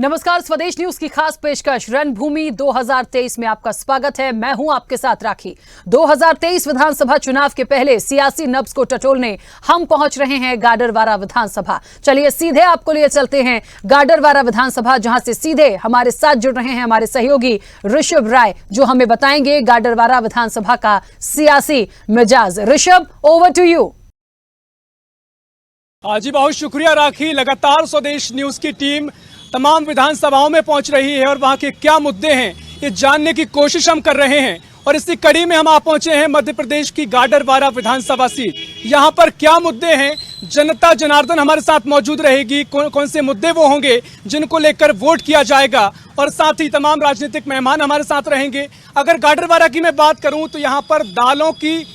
नमस्कार, स्वदेश न्यूज की खास पेशकश रणभूमि 2023 में आपका स्वागत है। मैं हूं आपके साथ राखी। 2023 विधानसभा चुनाव के पहले सियासी नब्ज को टटोलने हम पहुंच रहे हैं गाडरवारा विधानसभा। चलिए सीधे आपको लिए चलते हैं गाडरवारा विधानसभा, जहां से सीधे हमारे साथ जुड़ रहे हैं हमारे सहयोगी ऋषभ राय, जो हमें बताएंगे गाडरवारा विधानसभा का सियासी मिजाज। Rishabh, over to you. जी बहुत शुक्रिया राखी। लगातार स्वदेश न्यूज की टीम तमाम विधानसभाओं में पहुंच रही है और वहां के क्या मुद्दे हैं ये जानने की कोशिश हम कर रहे हैं। और इसी कड़ी में हम आ पहुंचे हैं मध्य प्रदेश की गाडरवारा विधानसभा सीट। यहां पर क्या मुद्दे हैं, जनता जनार्दन हमारे साथ मौजूद रहेगी। कौन से मुद्दे वो होंगे जिनको लेकर वोट किया जाएगा, और साथ ही तमाम राजनीतिक मेहमान हमारे साथ रहेंगे। अगर गाडरवारा की मैं बात करूं तो यहाँ पर दालों की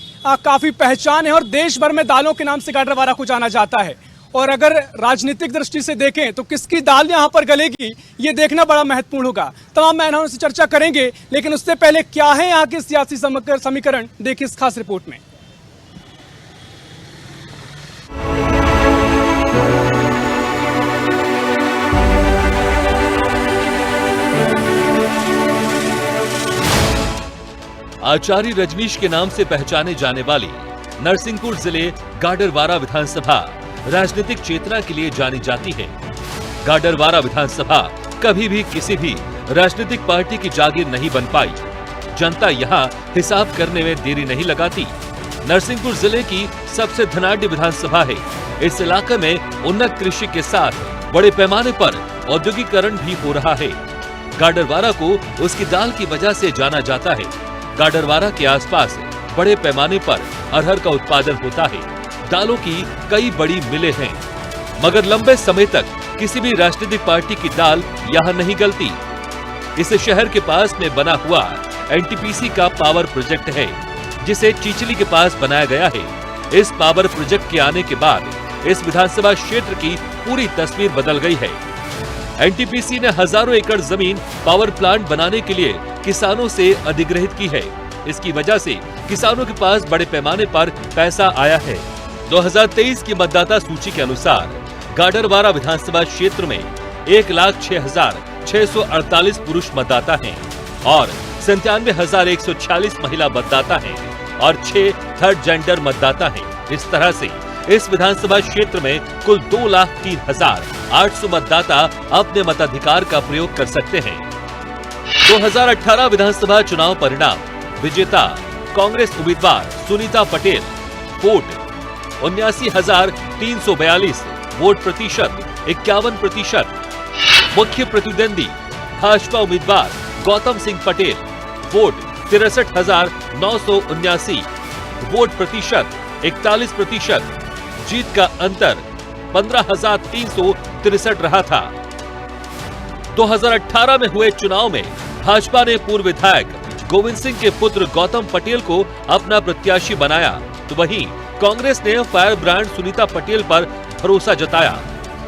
काफी पहचान है और देश भर में दालों के नाम से गाडरवारा को जाना जाता है। और अगर राजनीतिक दृष्टि से देखें तो किसकी दाल यहां पर गलेगी ये देखना बड़ा महत्वपूर्ण होगा। तमाम मेहमानों से चर्चा करेंगे, लेकिन उससे पहले क्या है यहाँ के सियासी समीकरण, देखिए इस खास रिपोर्ट में। आचार्य रजनीश के नाम से पहचाने जाने वाली नरसिंहपुर जिले गाडरवारा विधानसभा राजनीतिक चेतना के लिए जानी जाती है। गाडरवारा विधानसभा कभी भी किसी भी राजनीतिक पार्टी की जागीर नहीं बन पाई। जनता यहाँ हिसाब करने में देरी नहीं लगाती। नरसिंहपुर जिले की सबसे धनाढ्य विधानसभा है। इस इलाके में उन्नत कृषि के साथ बड़े पैमाने पर औद्योगिकरण भी हो रहा है। गाडरवारा को उसकी दाल की वजह से जाना जाता है। गाडरवारा के आसपास बड़े पैमाने पर अरहर का उत्पादन होता है। दालों की कई बड़ी मिलें हैं, मगर लंबे समय तक किसी भी राजनीतिक पार्टी की दाल यहाँ नहीं गलती। इस शहर के पास में बना हुआ एनटीपीसी का पावर प्रोजेक्ट है, जिसे चिचली के पास बनाया गया है। इस पावर प्रोजेक्ट के आने के बाद इस विधानसभा क्षेत्र की पूरी तस्वीर बदल गई है। एनटीपीसी ने हजारों एकड़ जमीन पावर प्लांट बनाने के लिए किसानों से अधिग्रहित की है। इसकी वजह से किसानों के पास बड़े पैमाने पर पैसा आया है। 2023 की मतदाता सूची के अनुसार गाडरवारा विधानसभा क्षेत्र में 1,06,648 पुरुष मतदाता हैं और 97,146 महिला मतदाता हैं और 6 थर्ड जेंडर मतदाता हैं। इस तरह से इस विधानसभा क्षेत्र में कुल 2,03,800 मतदाता अपने मताधिकार का प्रयोग कर सकते हैं। 2018 विधानसभा चुनाव परिणाम: विजेता कांग्रेस उम्मीदवार सुनीता पटेल, वोट 79,342, वोट प्रतिशत 51%। मुख्य प्रतिद्वंदी भाजपा उम्मीदवार गौतम सिंह पटेल, वोट 63,979, वोट प्रतिशत 41%। जीत का अंतर 15,363 रहा था। 2018 में हुए चुनाव में भाजपा ने पूर्व विधायक गोविंद सिंह के पुत्र गौतम पटेल को अपना प्रत्याशी बनाया, तो वहीं कांग्रेस ने फायर ब्रांड सुनीता पटेल पर भरोसा जताया।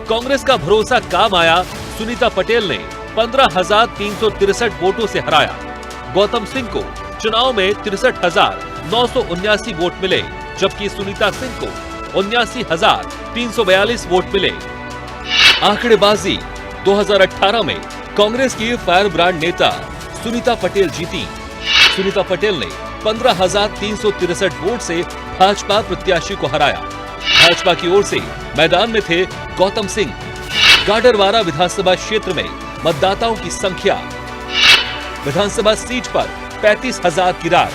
कांग्रेस का भरोसा काम आया। सुनीता पटेल ने 15,363 वोटों से हराया। गौतम सिंह को चुनाव में 63,979 वोट मिले, जबकि सुनीता सिंह को 79,342 वोट मिले। आंकड़ेबाजी: 2018 में कांग्रेस की फायर ब्रांड नेता सुनीता पटेल जीती। सुनीता पटेल ने 15,363 वोट से भाजपा प्रत्याशी को हराया। भाजपा की ओर से मैदान में थे गौतम सिंह। गाडरवारा विधानसभा क्षेत्र में मतदाताओं की संख्या: विधानसभा सीट पर 35,000 किरार,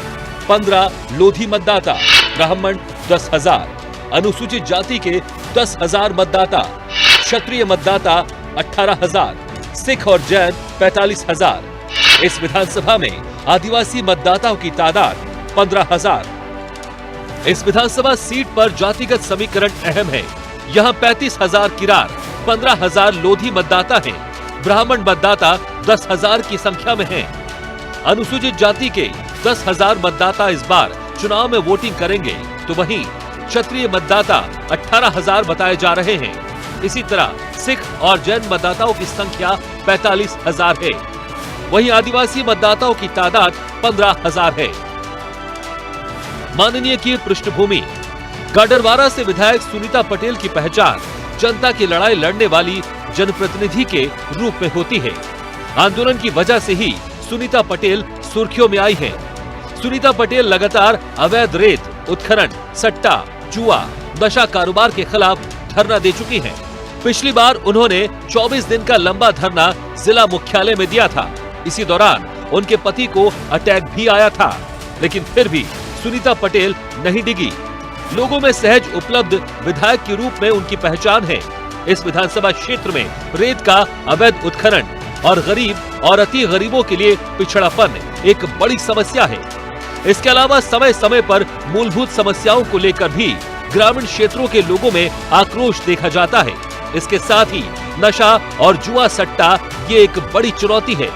15 लोधी मतदाता, ब्राह्मण 10,000, अनुसूचित जाति के 10,000 मतदाता, क्षत्रिय मतदाता 18,000, सिख और जैन 45,000। इस विधानसभा में आदिवासी मतदाताओं की तादाद 15,000। इस विधानसभा सीट पर जातिगत समीकरण अहम है। यहाँ 35,000 किरार, 15,000 लोधी मतदाता हैं। ब्राह्मण मतदाता 10,000 की संख्या में हैं। अनुसूचित जाति के 10,000 मतदाता इस बार चुनाव में वोटिंग करेंगे, तो वहीं क्षत्रिय मतदाता 18,000 बताए जा रहे हैं। इसी तरह सिख और जैन मतदाताओं की संख्या 45,000 है। वहीं आदिवासी मतदाताओं की तादाद 15,000 है। माननीय की पृष्ठभूमि: गाडरवारा से विधायक सुनीता पटेल की पहचान जनता की लड़ाई लड़ने वाली जनप्रतिनिधि के रूप में होती है। आंदोलन की वजह से ही सुनीता पटेल सुर्खियों में आई है। सुनीता पटेल लगातार अवैध रेत, उत्खनन, सट्टा, जुआ, नशा कारोबार के खिलाफ धरना दे चुकी हैं। पिछली बार उन्होंने 24 दिन का लंबा धरना जिला मुख्यालय में दिया था। इसी दौरान उनके पति को अटैक भी आया था, लेकिन फिर भी सुनीता पटेल नहीं डिगी। लोगों में सहज उपलब्ध विधायक के रूप में उनकी पहचान है। इस विधानसभा क्षेत्र में रेत का अवैध उत्खनन और गरीब और अति गरीबों के लिए पिछड़ापन एक बड़ी समस्या है। इसके अलावा समय समय पर मूलभूत समस्याओं को लेकर भी ग्रामीण क्षेत्रों के लोगों में आक्रोश देखा जाता है। इसके साथ ही नशा और जुआ सट्टा ये एक बड़ी चुनौती है।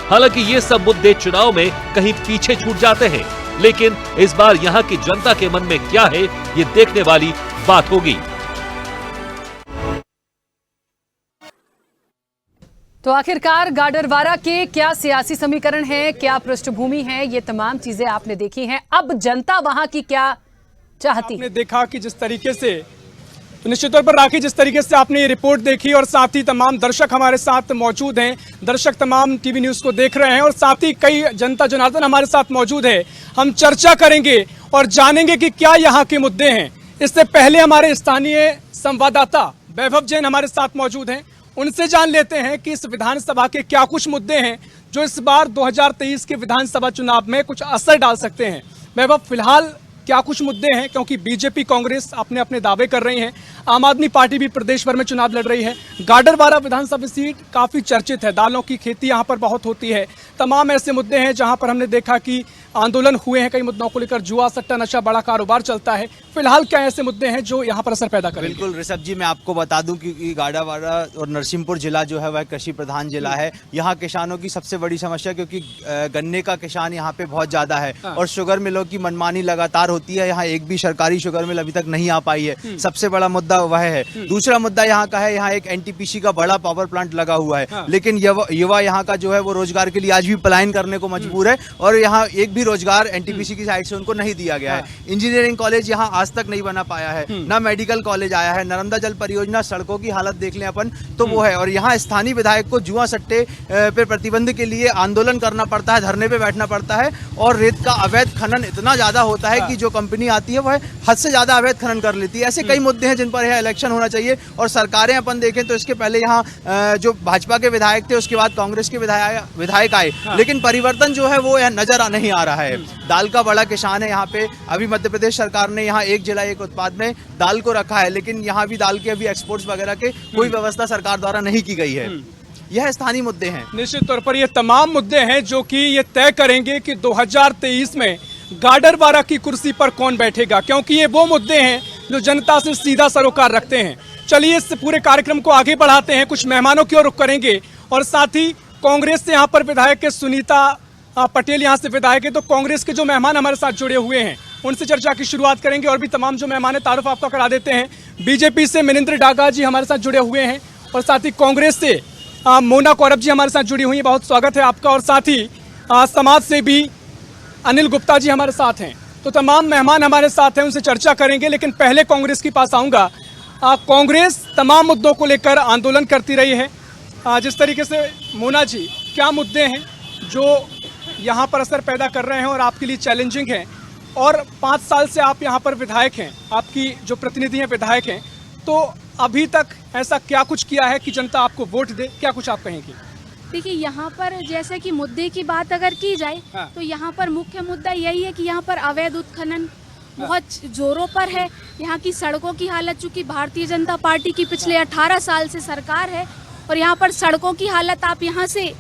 हालांकि ये सब मुद्दे चुनाव में कहीं पीछे छूट जाते हैं, लेकिन इस बार यहाँ की जनता के मन में क्या है, ये देखने वाली बात होगी। तो आखिरकार गाडरवारा के क्या सियासी समीकरण हैं, क्या पृष्ठभूमि है, ये तमाम चीजें आपने देखी हैं। अब जनता वहां की क्या चाहती? आपने देखा कि जिस तरीके से, तो निश्चित तौर पर राखी, जिस तरीके से आपने ये रिपोर्ट देखी और साथ ही तमाम दर्शक हमारे साथ मौजूद हैं, दर्शक तमाम टीवी न्यूज को देख रहे हैं और साथ ही कई जनता जनार्दन हमारे साथ मौजूद है। हम चर्चा करेंगे और जानेंगे कि क्या यहाँ के मुद्दे हैं। इससे पहले हमारे स्थानीय संवाददाता वैभव जैन हमारे साथ मौजूद हैं, उनसे जान लेते हैं कि इस विधानसभा के क्या कुछ मुद्दे हैं जो इस बार 2023 के विधानसभा चुनाव में कुछ असर डाल सकते हैं। वैभव, फिलहाल क्या कुछ मुद्दे हैं, क्योंकि बीजेपी, कांग्रेस अपने अपने दावे कर रही हैं, आम आदमी पार्टी भी प्रदेश भर में चुनाव लड़ रही है। गाडरवारा विधानसभा सीट काफी चर्चित है, दालों की खेती यहां पर बहुत होती है। तमाम ऐसे मुद्दे हैं जहां पर हमने देखा कि आंदोलन हुए हैं कई मुद्दों को लेकर, जुआ, सट्टा, नशा, बड़ा कारोबार चलता है। फिलहाल क्या ऐसे मुद्दे हैं जो यहाँ पर असर पैदा करेंगे? बिल्कुल ऋषभ जी, मैं आपको बता दूं कि गाडरवारा और नरसिंहपुर जिला जो है वह कृषि प्रधान जिला है। यहाँ किसानों की सबसे बड़ी समस्या, क्योंकि गन्ने का किसान यहाँ पे बहुत ज्यादा है और शुगर मिलों की मनमानी लगातार होती है। यहाँ एक भी सरकारी शुगर मिल अभी तक नहीं आ पाई है, सबसे बड़ा मुद्दा वह है। दूसरा मुद्दा यहाँ का है, यहाँ एक एनटीपीसी का बड़ा पावर प्लांट लगा हुआ है, लेकिन युवा यहाँ का जो है वो रोजगार के लिए आज भी पलायन करने को मजबूर है और यहाँ एक भी रोजगार एनटीपीसी की साइड से उनको नहीं दिया गया है। इंजीनियरिंग कॉलेज यहाँ आज तक नहीं बना पाया है, ना मेडिकल कॉलेज आया है। नर्मदा जल परियोजना, सड़कों की हालत देख लें अपन तो वो है। और यहाँ स्थानीय विधायक को जुआ सट्टे पे प्रतिबंध के लिए आंदोलन करना पड़ता है, धरने पे बैठना पड़ता है और रेत का अवैध खनन इतना ज्यादा होता है कि जो कंपनी आती है वह हद से ज्यादा अवैध खनन कर लेती है। ऐसे कई मुद्दे हैं जिन पर यहाँ इलेक्शन होना चाहिए। और सरकारें अपन देखें तो इसके पहले यहाँ जो भाजपा के विधायक थे, उसके बाद कांग्रेस के विधायक आए, लेकिन परिवर्तन जो है वो यहाँ नजर नहीं आ रहा है। दाल का बड़ा किसान है यहाँ पे। अभी मध्य प्रदेश सरकार ने यहाँ एक जिला एक उत्पाद में दाल को रखा है, लेकिन यहाँ भी दाल के अभी एक्सपोर्ट्स वगैरह के कोई व्यवस्था सरकार द्वारा नहीं की गई है। यह स्थानीय मुद्दे हैं। निश्चित तौर पर ये तमाम मुद्दे हैं जो कि ये तय करेंगे कि 2023 में गाडरवारा की कुर्सी पर कौन बैठेगा, क्योंकि ये वो मुद्दे हैं जो जनता से सीधा सरोकार रखते हैं। चलिए इस पूरे कार्यक्रम को आगे बढ़ाते हैं, कुछ मेहमानों की ओर रुख करेंगे और साथ ही कांग्रेस से यहाँ पर विधायक है सुनीता पटेल, यहाँ से विधायक है, तो कांग्रेस के जो मेहमान हमारे साथ जुड़े हुए हैं उनसे चर्चा की शुरुआत करेंगे। और भी तमाम जो मेहमान है तारुफ आपका करा देते हैं। बीजेपी से मनिंदर डागा जी हमारे साथ जुड़े हुए हैं और साथ ही कांग्रेस से मोना कौरब जी हमारे साथ जुड़ी हुई हैं, बहुत स्वागत है आपका। और साथ ही समाज से भी अनिल गुप्ता जी हमारे साथ हैं। तो तमाम मेहमान हमारे साथ हैं, उनसे चर्चा करेंगे। लेकिन पहले कांग्रेस के पास आऊँगा। कांग्रेस तमाम मुद्दों को लेकर आंदोलन करती रही है। जिस तरीके से मोना जी, क्या मुद्दे हैं जो यहाँ पर असर पैदा कर रहे हैं और आपके लिए चैलेंजिंग हैं? और 5 साल से आप यहाँ पर विधायक हैं, आपकी जो प्रतिनिधि हैं विधायक हैं, तो अभी तक ऐसा क्या कुछ किया है कि जनता आपको वोट दे? क्या कुछ आप कहेंगे? देखिए, यहाँ पर जैसे कि मुद्दे की बात अगर की जाए तो यहाँ पर मुख्य मुद्दा यही है कि यहाँ पर अवैध उत्खनन बहुत जोरों पर है। यहाँ की सड़कों की हालत, चूँकि भारतीय जनता पार्टी की पिछले 18 साल से सरकार है और यहाँ पर सड़कों की हालत, आप यहाँ से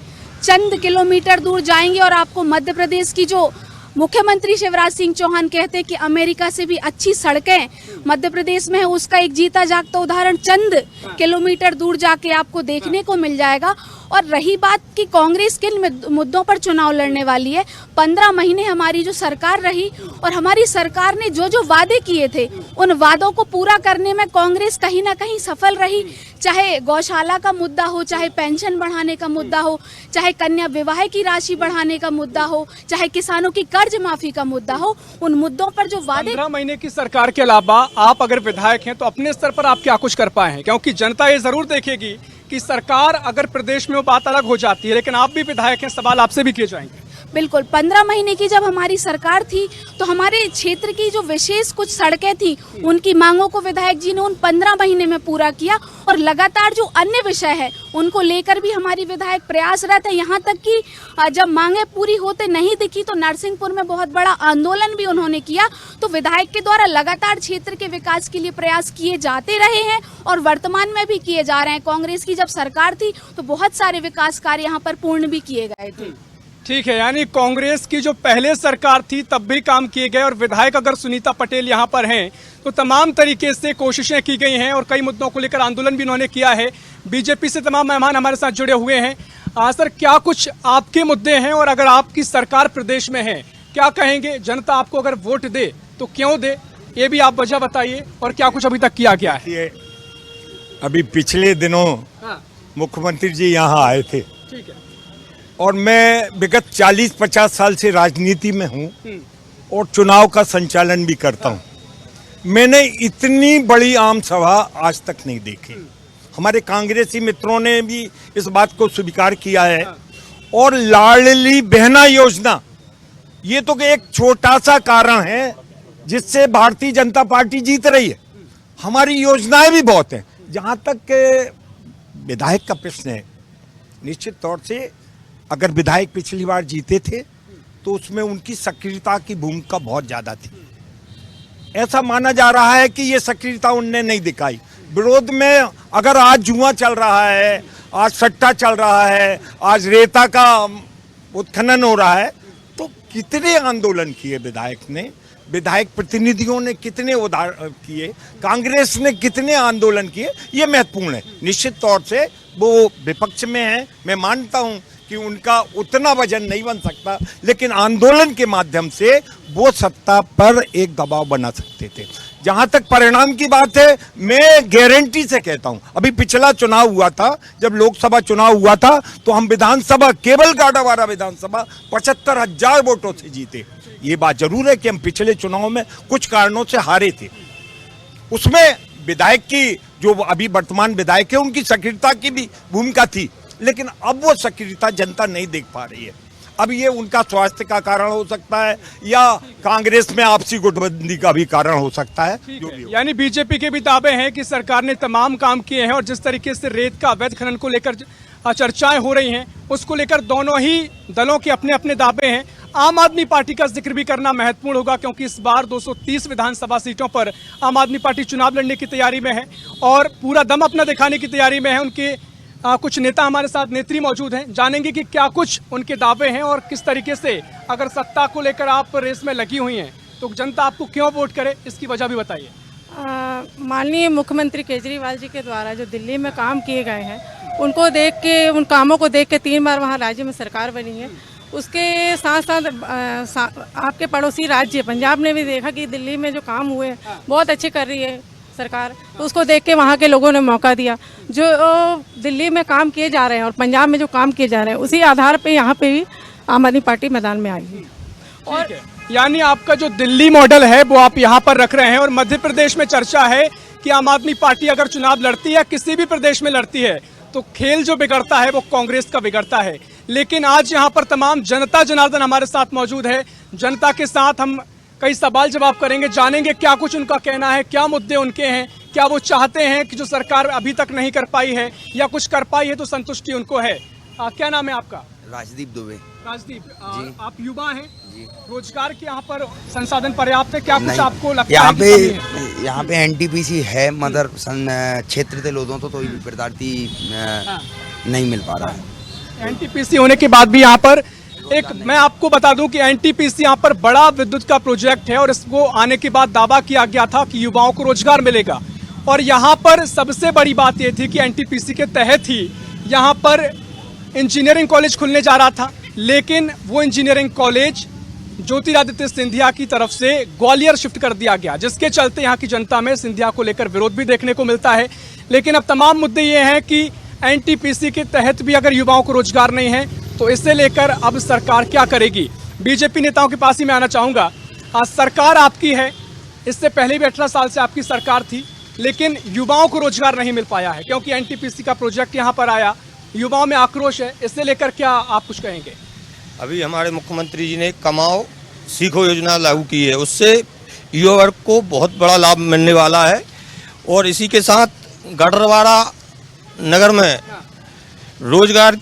चंद किलोमीटर दूर जाएंगे और आपको मध्य प्रदेश की जो मुख्यमंत्री शिवराज सिंह चौहान कहते हैं कि अमेरिका से भी अच्छी सड़कें मध्य प्रदेश में है, उसका एक जीता जागता उदाहरण चंद किलोमीटर दूर जाके आपको देखने को मिल जाएगा। और रही बात कि कांग्रेस किन मुद्दों पर चुनाव लड़ने वाली है, 15 महीने हमारी जो सरकार रही और हमारी सरकार ने जो जो वादे किए थे उन वादों को पूरा करने में कांग्रेस कहीं ना कहीं सफल रही। चाहे गौशाला का मुद्दा हो, चाहे पेंशन बढ़ाने का मुद्दा हो, चाहे कन्या विवाह की राशि बढ़ाने का मुद्दा हो, चाहे किसानों की कर्ज माफी का मुद्दा हो, उन मुद्दों पर जो वादे। 15 महीने की सरकार के अलावा आप अगर विधायक हैं तो अपने स्तर पर आप क्या कुछ कर पाए हैं? क्योंकि जनता ये जरूर देखेगी कि सरकार अगर प्रदेश में वो बात अलग हो जाती है, लेकिन आप भी विधायक हैं, सवाल आपसे भी किए जाएंगे। बिल्कुल 15 महीने की जब हमारी सरकार थी तो हमारे क्षेत्र की जो विशेष कुछ सड़कें थी उनकी मांगों को विधायक जी ने उन 15 महीने में पूरा किया, और लगातार जो अन्य विषय है उनको लेकर भी हमारी विधायक प्रयासरत है। यहाँ तक कि जब मांगे पूरी होते नहीं दिखी तो नरसिंहपुर में बहुत बड़ा आंदोलन भी उन्होंने किया। तो विधायक के द्वारा लगातार क्षेत्र के विकास के लिए प्रयास किए जाते रहे हैं और वर्तमान में भी किए जा रहे हैं। कांग्रेस की जब सरकार थी तो बहुत सारे विकास कार्य यहाँ पर पूर्ण भी किए गए थे। ठीक है, यानी कांग्रेस की जो पहले सरकार थी तब भी काम किए गए, और विधायक अगर सुनीता पटेल यहाँ पर हैं तो तमाम तरीके से कोशिशें की गई हैं और कई मुद्दों को लेकर आंदोलन भी उन्होंने किया है। बीजेपी से तमाम मेहमान हमारे साथ जुड़े हुए हैं। सर, क्या कुछ आपके मुद्दे हैं, और अगर आपकी सरकार प्रदेश में है क्या कहेंगे? जनता आपको अगर वोट दे तो क्यों दे, ये भी आप वजह बताइए, और क्या कुछ अभी तक किया गया है? अभी पिछले दिनों मुख्यमंत्री जी यहाँ आए थे। ठीक है। और मैं विगत 40-50 साल से राजनीति में हूँ और चुनाव का संचालन भी करता हूँ। मैंने इतनी बड़ी आम सभा आज तक नहीं देखी। हमारे कांग्रेसी मित्रों ने भी इस बात को स्वीकार किया है। और लाडली बहना योजना, ये तो एक छोटा सा कारण है जिससे भारतीय जनता पार्टी जीत रही है। हमारी योजनाएं भी बहुत हैं। जहाँ तक विधायक का प्रश्न है, निश्चित तौर से अगर विधायक पिछली बार जीते थे तो उसमें उनकी सक्रियता की भूमिका बहुत ज्यादा थी। ऐसा माना जा रहा है कि ये सक्रियता उनने नहीं दिखाई। विरोध में अगर आज जुआ चल रहा है, आज सट्टा चल रहा है, आज रेता का उत्खनन हो रहा है, तो कितने आंदोलन किए विधायक ने, विधायक प्रतिनिधियों ने कितने किए, कांग्रेस ने कितने आंदोलन किए, ये महत्वपूर्ण है। निश्चित तौर से वो विपक्ष में है, मैं मानता हूं कि उनका उतना वजन नहीं बन सकता, लेकिन आंदोलन के माध्यम से वो सत्ता पर एक दबाव बना सकते थे। जहां तक परिणाम की बात है, मैं गारंटी से कहता हूं, अभी पिछला चुनाव हुआ था, जब लोकसभा चुनाव हुआ था तो हम विधानसभा, केवल गाडावारा विधानसभा 75,000 वोटों से जीते। ये बात जरूर है कि हम पिछले चुनाव में कुछ कारणों से हारे थे। उसमें विधायक की, जो अभी वर्तमान विधायक है, उनकी सक्रियता की भी भूमिका थी, लेकिन अब वो सक्रियता जनता नहीं देख पा रही है। अब ये उनका स्वास्थ्य का कारण हो सकता है या कांग्रेस में आपसी गुटबंदी का भी कारण हो सकता है। यानी बीजेपी के भी दावे हैं कि सरकार ने तमाम काम किए हैं, और जिस तरीके से रेत का अवैध खनन को लेकर चर्चाएं हो रही हैं, उसको लेकर दोनों ही दलों के अपने अपने दावे हैं। आम आदमी पार्टी का जिक्र भी करना महत्वपूर्ण होगा, क्योंकि इस बार 230 विधानसभा सीटों पर आम आदमी पार्टी चुनाव लड़ने की तैयारी में है और पूरा दम अपना दिखाने की तैयारी में है। उनके कुछ नेता हमारे साथ, नेत्री मौजूद हैं, जानेंगे कि क्या कुछ उनके दावे हैं और किस तरीके से अगर सत्ता को लेकर आप रेस में लगी हुई हैं तो जनता आपको क्यों वोट करे, इसकी वजह भी बताइए। माननीय मुख्यमंत्री केजरीवाल जी के द्वारा जो दिल्ली में काम किए गए हैं, उनको देख के, उन कामों को देख के 3 बार वहाँ राज्य में सरकार बनी है। उसके साथ साथ आपके पड़ोसी राज्य पंजाब ने भी देखा कि दिल्ली में जो काम हुए बहुत अच्छे कर रही है सरकार, तो उसको देख के वहाँ के लोगों ने मौका दिया। जो दिल्ली में काम किए जा रहे हैं और पंजाब में जो काम किए जा रहे हैं, उसी आधार पे यहाँ पे भी आम आदमी पार्टी मैदान में आई है। और यानी आपका जो दिल्ली मॉडल है वो आप यहाँ पर रख रहे हैं, और मध्य प्रदेश में चर्चा है कि आम आदमी पार्टी अगर चुनाव लड़ती है, किसी भी प्रदेश में लड़ती है, तो खेल जो बिगड़ता है वो कांग्रेस का बिगड़ता है। लेकिन आज यहाँ पर तमाम जनता जनार्दन हमारे साथ मौजूद है। जनता के साथ हम कई सवाल जवाब करेंगे, जानेंगे क्या कुछ उनका कहना है, क्या मुद्दे उनके हैं, क्या वो चाहते हैं कि जो सरकार अभी तक नहीं कर पाई है या कुछ कर पाई है तो संतुष्टि उनको है। क्या नाम है आपका? राजदीप दुबे। राजदीप जी, आप युवा हैं जी, रोजगार के यहाँ पर संसाधन पर्याप्त है? क्या कुछ आपको लगता यहाँ है पे यहाँ पे एनटीपीसी है, मगर क्षेत्र के लोगों तो कोई भी प्रदार्थी नहीं मिल पा रहा है। एनटीपीसी होने के बाद भी यहाँ पर मैं आपको बता दूं कि एनटीपीसी यहाँ पर बड़ा विद्युत का प्रोजेक्ट है, और इसको आने के बाद दावा किया गया था कि युवाओं को रोजगार मिलेगा। और यहाँ पर सबसे बड़ी बात यह थी कि एनटीपीसी के तहत ही यहाँ पर इंजीनियरिंग कॉलेज खुलने जा रहा था, लेकिन वो इंजीनियरिंग कॉलेज ज्योतिरादित्य सिंधिया की तरफ से ग्वालियर शिफ्ट कर दिया गया, जिसके चलते यहाँ की जनता में सिंधिया को लेकर विरोध भी देखने को मिलता है। लेकिन अब तमाम मुद्दे ये हैं कि एनटीपीसी के तहत भी अगर युवाओं को रोजगार नहीं है तो इसे लेकर अब सरकार क्या करेगी। बीजेपी नेताओं के पास ही मैं आना चाहूंगा। आज सरकार आपकी है, इससे पहले भी 18 साल से आपकी सरकार थी, लेकिन युवाओं को रोजगार नहीं मिल पाया है, क्योंकि एनटीपीसी का प्रोजेक्ट यहाँ पर आया, युवाओं में आक्रोश है। इससे लेकर क्या आप कुछ कहेंगे? अभी हमारे मुख्यमंत्री जी ने कमाओ सीखो योजना लागू की है, उससे युवा वर्ग को बहुत बड़ा लाभ मिलने वाला है। और इसी के साथ गाडरवारा नगर में रोजगार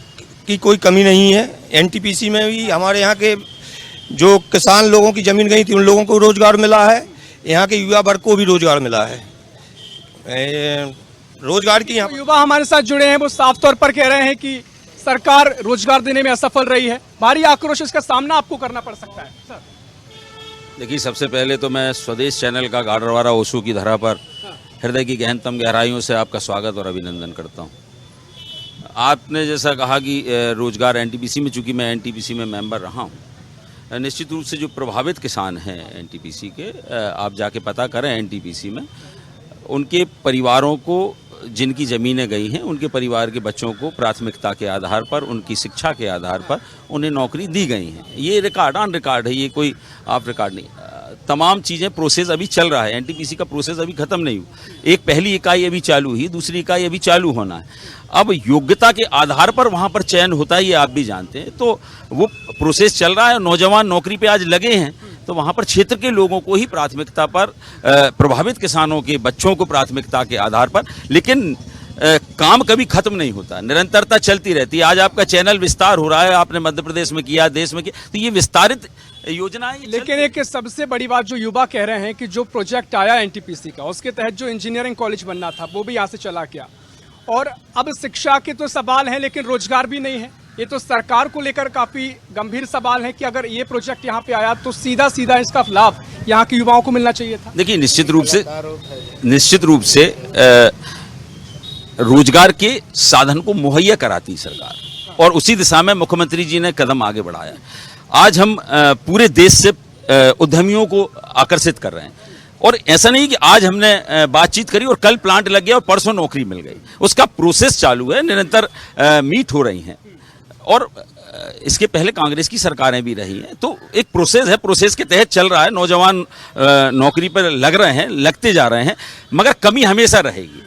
की कोई कमी नहीं है। एनटीपीसी में भी हमारे यहाँ के जो किसान लोगों की जमीन गई थी उन लोगों को रोजगार मिला है, यहाँ के युवा वर्ग को भी रोजगार मिला है। रोजगार की यहाँ युवा हमारे साथ जुड़े हैं, वो साफ तौर पर कह रहे हैं कि सरकार रोजगार देने में असफल रही है। भारी आक्रोश, इसका सामना आपको करना पड़ सकता है। सर देखिए, सबसे पहले तो मैं स्वदेश चैनल का गाडरवारा ओशू की धरा पर हृदय की गहनतम गहराइयों से आपका स्वागत और अभिनंदन करता हूं। आपने जैसा कहा कि रोजगार एनटीपीसी में, चूंकि मैं एनटीपीसी में मेंबर रहा हूं, निश्चित रूप से जो प्रभावित किसान हैं एनटीपीसी के, आप जाके पता करें एनटीपीसी में, उनके परिवारों को जिनकी ज़मीनें गई हैं, उनके परिवार के बच्चों को प्राथमिकता के आधार पर, उनकी शिक्षा के आधार पर उन्हें नौकरी दी गई है। ये रिकॉर्ड ऑन रिकॉर्ड है, ये कोई आप रिकॉर्ड नहीं। तमाम चीज़ें, प्रोसेस अभी चल रहा है, एनटीपीसी का प्रोसेस अभी ख़त्म नहीं हुआ। एक पहली इकाई अभी चालू हुई, दूसरी इकाई अभी चालू होना है। अब योग्यता के आधार पर वहाँ पर चयन होता है, ये आप भी जानते हैं। तो वो प्रोसेस चल रहा है, नौजवान नौकरी पे आज लगे हैं, तो वहाँ पर क्षेत्र के लोगों को ही प्राथमिकता पर, प्रभावित किसानों के बच्चों को प्राथमिकता के आधार पर। लेकिन काम कभी खत्म नहीं होता, निरंतरता चलती रहती है। आज आपका चैनल विस्तार हो रहा है, आपने मध्य प्रदेश में किया, देश में किया, तो ये विस्तारित योजना है। लेकिन एक सबसे बड़ी बात जो युवा कह रहे हैं कि जो प्रोजेक्ट आया एनटीपीसी का, उसके तहत जो इंजीनियरिंग कॉलेज बनना था वो भी यहाँ से चला गया, और अब शिक्षा के तो सवाल हैं लेकिन रोजगार भी नहीं है। ये तो सरकार को लेकर काफी गंभीर सवाल है कि अगर ये प्रोजेक्ट यहाँ पे आया तो सीधा सीधा इसका लाभ यहाँ के युवाओं को मिलना चाहिए था। देखिए, निश्चित रूप से रोजगार के साधन को मुहैया कराती सरकार, और उसी दिशा में मुख्यमंत्री जी ने कदम आगे बढ़ाया। आज हम पूरे देश से उद्यमियों को आकर्षित कर रहे हैं, और ऐसा नहीं कि आज हमने बातचीत करी और कल प्लांट लग गया और परसों नौकरी मिल गई। उसका प्रोसेस चालू है, निरंतर मीट हो रही हैं, और इसके पहले कांग्रेस की सरकारें भी रही हैं। तो एक प्रोसेस है, प्रोसेस के तहत चल रहा है। नौजवान नौकरी पर लग रहे हैं, लगते जा रहे हैं, मगर कमी हमेशा रहेगी।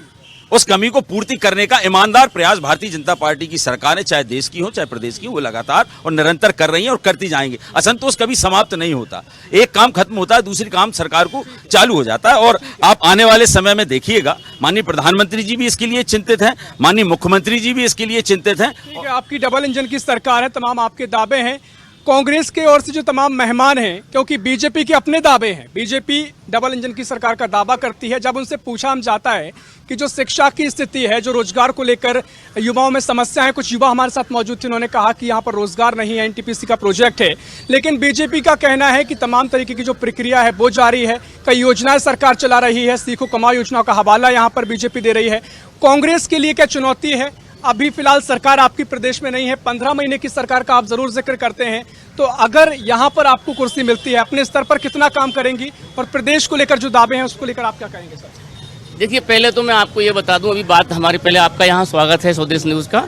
उस कमी को पूर्ति करने का ईमानदार प्रयास भारतीय जनता पार्टी की सरकारें, चाहे देश की हो चाहे प्रदेश की हो, वो लगातार और निरंतर कर रही हैं और करती जाएंगी। असंतोष कभी समाप्त नहीं होता, एक काम खत्म होता है, दूसरी काम सरकार को चालू हो जाता है। और आप आने वाले समय में देखिएगा, माननीय प्रधानमंत्री जी भी इसके लिए चिंतित हैं, माननीय मुख्यमंत्री जी भी इसके लिए चिंतित हैं। ठीक है, आपकी डबल इंजन की सरकार है, तमाम आपके दावे हैं। कांग्रेस के ओर से जो तमाम मेहमान हैं, क्योंकि बीजेपी के अपने दावे हैं, बीजेपी डबल इंजन की सरकार का दावा करती है। जब उनसे पूछा हम जाता है कि जो शिक्षा की स्थिति है, जो रोजगार को लेकर युवाओं में समस्या है, कुछ युवा हमारे साथ मौजूद थे, उन्होंने कहा कि यहाँ पर रोजगार नहीं है, एनटीपीसी का प्रोजेक्ट है। लेकिन बीजेपी का कहना है कि तमाम तरीके की जो प्रक्रिया है वो जारी है, कई योजनाएं सरकार चला रही है, सीखो कमाओ योजना का हवाला यहाँ पर बीजेपी दे रही है। कांग्रेस के लिए क्या चुनौती है? अभी फिलहाल सरकार आपकी प्रदेश में नहीं है, 15 महीने की सरकार का आप जरूर जिक्र करते हैं, तो अगर यहाँ पर आपको कुर्सी मिलती है, अपने स्तर पर कितना काम करेंगी, और प्रदेश को लेकर जो दावे हैं उसको लेकर आप क्या कहेंगे सर? देखिए, पहले तो मैं आपको ये बता दूं, अभी बात हमारे, पहले आपका यहाँ स्वागत है स्वदेश न्यूज़ का,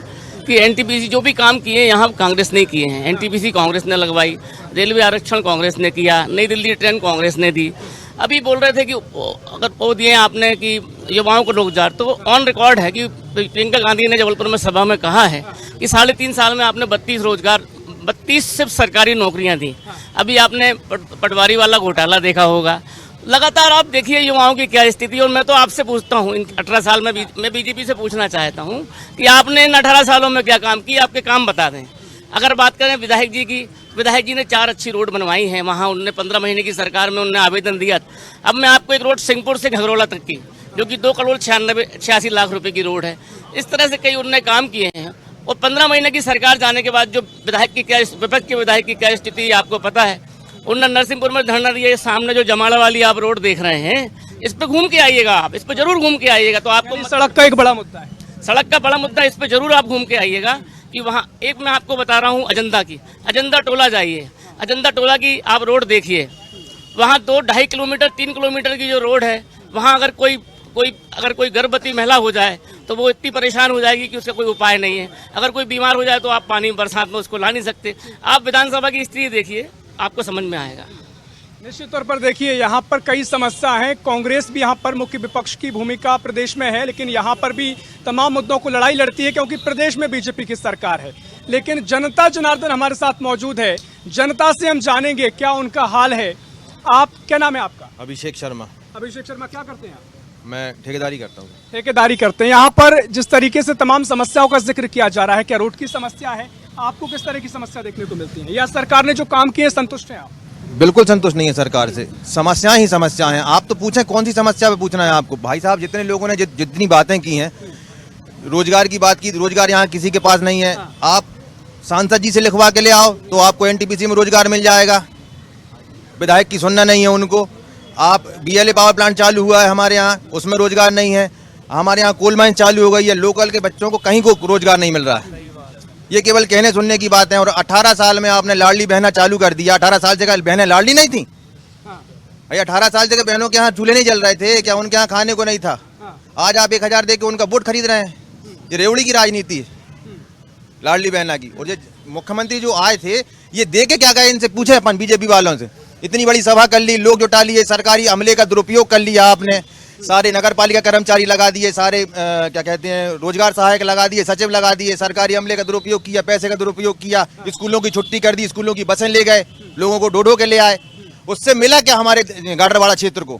कि एनटीपीसी जो भी काम किए यहाँ कांग्रेस ने किए हैं। एनटीपीसी कांग्रेस ने लगवाई, रेलवे आरक्षण कांग्रेस ने किया, नई दिल्ली ट्रेन कांग्रेस ने दी। अभी बोल रहे थे कि अगर वो दिए आपने कि युवाओं को रोजगार, तो ऑन रिकॉर्ड है कि प्रियंका गांधी ने जबलपुर में सभा में कहा है कि 3.5 साल में आपने 32 सिर्फ सरकारी नौकरियां दी। अभी आपने पटवारी वाला घोटाला देखा होगा। लगातार आप देखिए युवाओं की क्या स्थिति। और मैं तो आपसे पूछता हूं, इन 18 साल में मैं बीजेपी से पूछना चाहता हूं कि आपने इन 18 सालों में क्या काम किया, आपके काम बता दें। अगर बात करें विधायक जी की, विधायक जी ने 4 अच्छी रोड बनवाई हैं, वहाँ उन्होंने 15 महीने की सरकार में उन्होंने आवेदन दिया। अब मैं आपको एक रोड सिंहपुर से घगरोला तक की, जो कि 2,86 लाख रुपए की रोड है, इस तरह से कई उन्होंने काम किए हैं। और 15 महीने की सरकार जाने के बाद जो विधायक की क्या, विपक्ष के विधायक की क्या स्थिति आपको पता है। उन्होंने नरसिंहपुर में धरना दिया, सामने जो जमाड़ा वाली आप रोड देख रहे हैं, इस पे घूम के आइएगा, आप इस पे जरूर घूम के आइएगा। तो आपको सड़क का एक बड़ा मुद्दा है, सड़क का बड़ा मुद्दा, इस पे जरूर आप घूम के आइएगा। कि वहाँ एक मैं आपको बता रहा हूँ अजंता की, अजंता टोला जाइए, अजंता टोला की आप रोड देखिए, वहाँ 2-2.5 किलोमीटर 3 किलोमीटर की जो रोड है, वहाँ अगर कोई गर्भवती महिला हो जाए तो वो इतनी परेशान हो जाएगी कि उसका कोई उपाय नहीं है। अगर कोई बीमार हो जाए तो आप पानी बरसात में उसको ला नहीं सकते। आप विधानसभा की स्थिति देखिए, आपको समझ में आएगा। निश्चित तौर पर देखिए यहाँ पर कई समस्या हैं। कांग्रेस भी यहाँ पर मुख्य विपक्ष की भूमिका प्रदेश में है, लेकिन यहाँ पर भी तमाम मुद्दों को लड़ाई लड़ती है क्योंकि प्रदेश में बीजेपी की सरकार है। लेकिन जनता जनार्दन हमारे साथ मौजूद है, जनता से हम जानेंगे क्या उनका हाल है। आप, क्या नाम है आपका? अभिषेक शर्मा। अभिषेक शर्मा, क्या करते हैं आप? मैं ठेकेदारी करता हूँ। ठेकेदारी करते हैं। यहाँ पर जिस तरीके से तमाम समस्याओं का जिक्र किया जा रहा है, क्या रोड की समस्या है? आपको किस तरह की समस्या देखने को मिलती है, या सरकार ने जो काम किए संतुष्ट हैं आप? बिल्कुल संतुष्ट नहीं है सरकार से। समस्याएं ही समस्या हैं। आप तो पूछें कौन सी समस्या पे पूछना है आपको। भाई साहब, जितने लोगों ने जितनी बातें की हैं, रोजगार की बात की, रोजगार यहाँ किसी के पास नहीं है। आप सांसद जी से लिखवा के ले आओ तो आपको एनटीपीसी में रोजगार मिल जाएगा। विधायक की सुनना नहीं है उनको। आप बीएलए पावर प्लांट चालू हुआ है हमारे यहाँ, उसमें रोजगार नहीं है। हमारे यहाँ कोल माइन चालू हो गई है, लोकल के बच्चों को कहीं को रोजगार नहीं मिल रहा है। ये केवल कहने सुनने की बात है। और 18 साल में आपने लाडली बहना चालू कर दिया। 18 साल से बहनें लाडली नहीं थी? भाई 18 साल से बहनों के यहाँ चूल्हे नहीं जल रहे थे क्या? उनके यहाँ खाने को नहीं था? आज आप 1000 दे के उनका वोट खरीद रहे हैं। ये रेवड़ी की राजनीति है लाडली बहना की। और ये मुख्यमंत्री जो आए थे, ये दे के क्या गए? इनसे पूछे अपन बीजेपी वालों से। इतनी बड़ी सभा कर ली, लोग जुटा लिए, सरकारी अमले का दुरुपयोग कर लिया आपने। सारे नगर पालिका कर्मचारी लगा दिए, सारे क्या कहते हैं, रोजगार सहायक लगा दिए, सचिव लगा दिए। सरकारी अमले का दुरुपयोग किया, पैसे का दुरुपयोग किया। स्कूलों की छुट्टी कर दी, स्कूलों की बसें ले गए, लोगों को ढो के ले आए। उससे मिला क्या हमारे गाडरवाड़ा क्षेत्र को?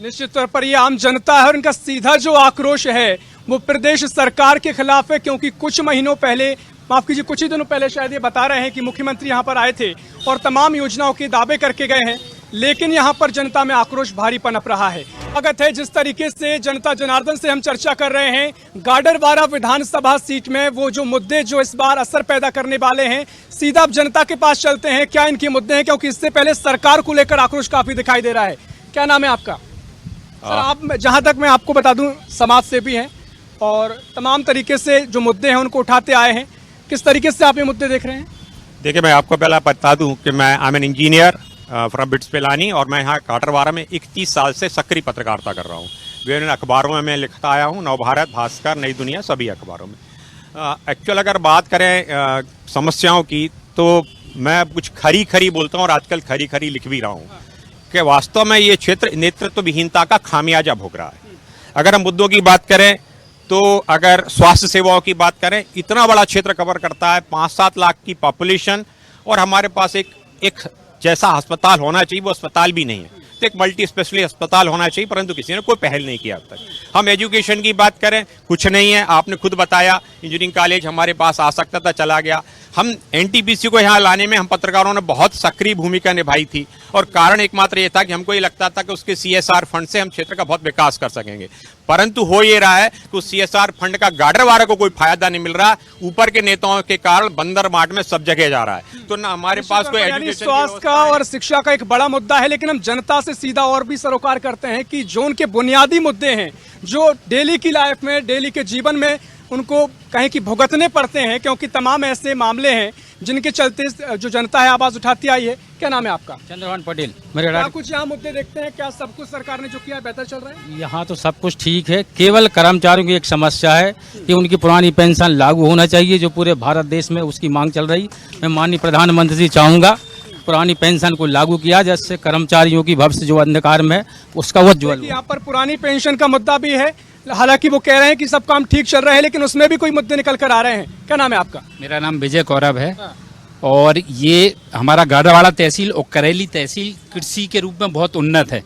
निश्चित तौर पर ये आम जनता है और इनका सीधा जो आक्रोश है वो प्रदेश सरकार के खिलाफ है, क्योंकि कुछ महीनों पहले, माफ कीजिए कुछ ही दिनों पहले शायद ये बता रहे हैं कि मुख्यमंत्री यहाँ पर आए थे और तमाम योजनाओं के दावे करके गए हैं, लेकिन यहाँ पर जनता में आक्रोश भारी पनप रहा है। स्वागत है। जिस तरीके से जनता जनार्दन से हम चर्चा कर रहे हैं, गाडरवारा विधानसभा सीट में वो जो मुद्दे जो इस बार असर पैदा करने वाले हैं, सीधा अब जनता के पास चलते हैं। क्या इनके मुद्दे हैं, क्योंकि इससे पहले सरकार को लेकर आक्रोश काफी दिखाई दे रहा है। क्या नाम है आपका? सर, आप, जहां तक मैं आपको बता दूं, समाज सेवी हैं और तमाम तरीके से जो मुद्दे हैं उनको उठाते आए हैं। किस तरीके से आप ये मुद्दे देख रहे हैं? देखिए, मैं आपको पहला बता दूं कि मैं I am an engineer from bits Pilani, और मैं यहाँ गाडरवारा में 31 साल से सक्रिय पत्रकारिता कर रहा हूँ। विभिन्न अखबारों में मैं लिखता आया हूँ, नवभारत, भास्कर, नई दुनिया, सभी अखबारों में। एक्चुअल अगर बात करें समस्याओं की, तो मैं कुछ खरी बोलता हूँ और आजकल खरी लिख भी रहा हूँ कि वास्तव में ये क्षेत्र नेतृत्व विहीनता का खामियाजा भोग रहा है। अगर हम मुद्दों की बात करें तो अगर स्वास्थ्य सेवाओं की बात करें, इतना बड़ा क्षेत्र कवर करता है, 5-7 लाख की पॉपुलेशन, और हमारे पास एक जैसा अस्पताल होना चाहिए वो अस्पताल भी नहीं है। तो एक मल्टी स्पेशलिस्ट अस्पताल होना चाहिए, परंतु किसी ने कोई पहल नहीं किया अब तक। हम एजुकेशन की बात करें, कुछ नहीं है। आपने खुद बताया इंजीनियरिंग कॉलेज हमारे पास आ सकता था, चला गया। हम एनटीपीसी को यहाँ लाने में हम पत्रकारों ने बहुत सक्रिय भूमिका निभाई थी, और कारण एकमात्र ये था कि हमको ये लगता था कि उसके CSR फंड से हम क्षेत्र का बहुत विकास कर सकेंगे। परंतु हो ये रहा है कि उस CSR फंड का गाडरवारा को कोई फायदा नहीं मिल रहा। ऊपर के नेताओं के कारण बंदर मार्ट में सब जगह जा रहा है। तो ना हमारे पास कोई एजुकेशन, स्वास्थ्य का और शिक्षा का एक बड़ा मुद्दा है, लेकिन हम जनता से सीधा और भी सरोकार करते हैं कि जो उनके बुनियादी मुद्दे हैं, जो डेली की लाइफ में, डेली के जीवन में उनको कहीं की भुगतने पड़ते हैं, क्योंकि तमाम ऐसे मामले हैं जिनके चलते जो जनता है आवाज उठाती आई है। क्या नाम है आपका? चंद्रभान पटेल। क्या कुछ यहाँ मुद्दे देखते हैं? क्या सब कुछ सरकार ने जो किया बेहतर चल रहा है? यहाँ तो सब कुछ ठीक है, केवल कर्मचारियों की एक समस्या है कि उनकी पुरानी पेंशन लागू होना चाहिए, जो पूरे भारत देश में उसकी मांग चल रही। मैं माननीय प्रधानमंत्री से चाहूँगा पुरानी पेंशन को लागू किया, जिससे कर्मचारियों की भविष्य जो अंधकार में उसका उज्ज्वल। यहाँ पर पुरानी पेंशन का मुद्दा भी है, हालांकि वो कह रहे हैं कि सब काम ठीक चल रहे हैं, लेकिन उसमें भी कोई मुद्दे निकल कर आ रहे हैं। क्या नाम है आपका? मेरा नाम विजय कौरव है। और ये हमारा गाडरवाड़ा तहसील और करेली तहसील कृषि के रूप में बहुत उन्नत है,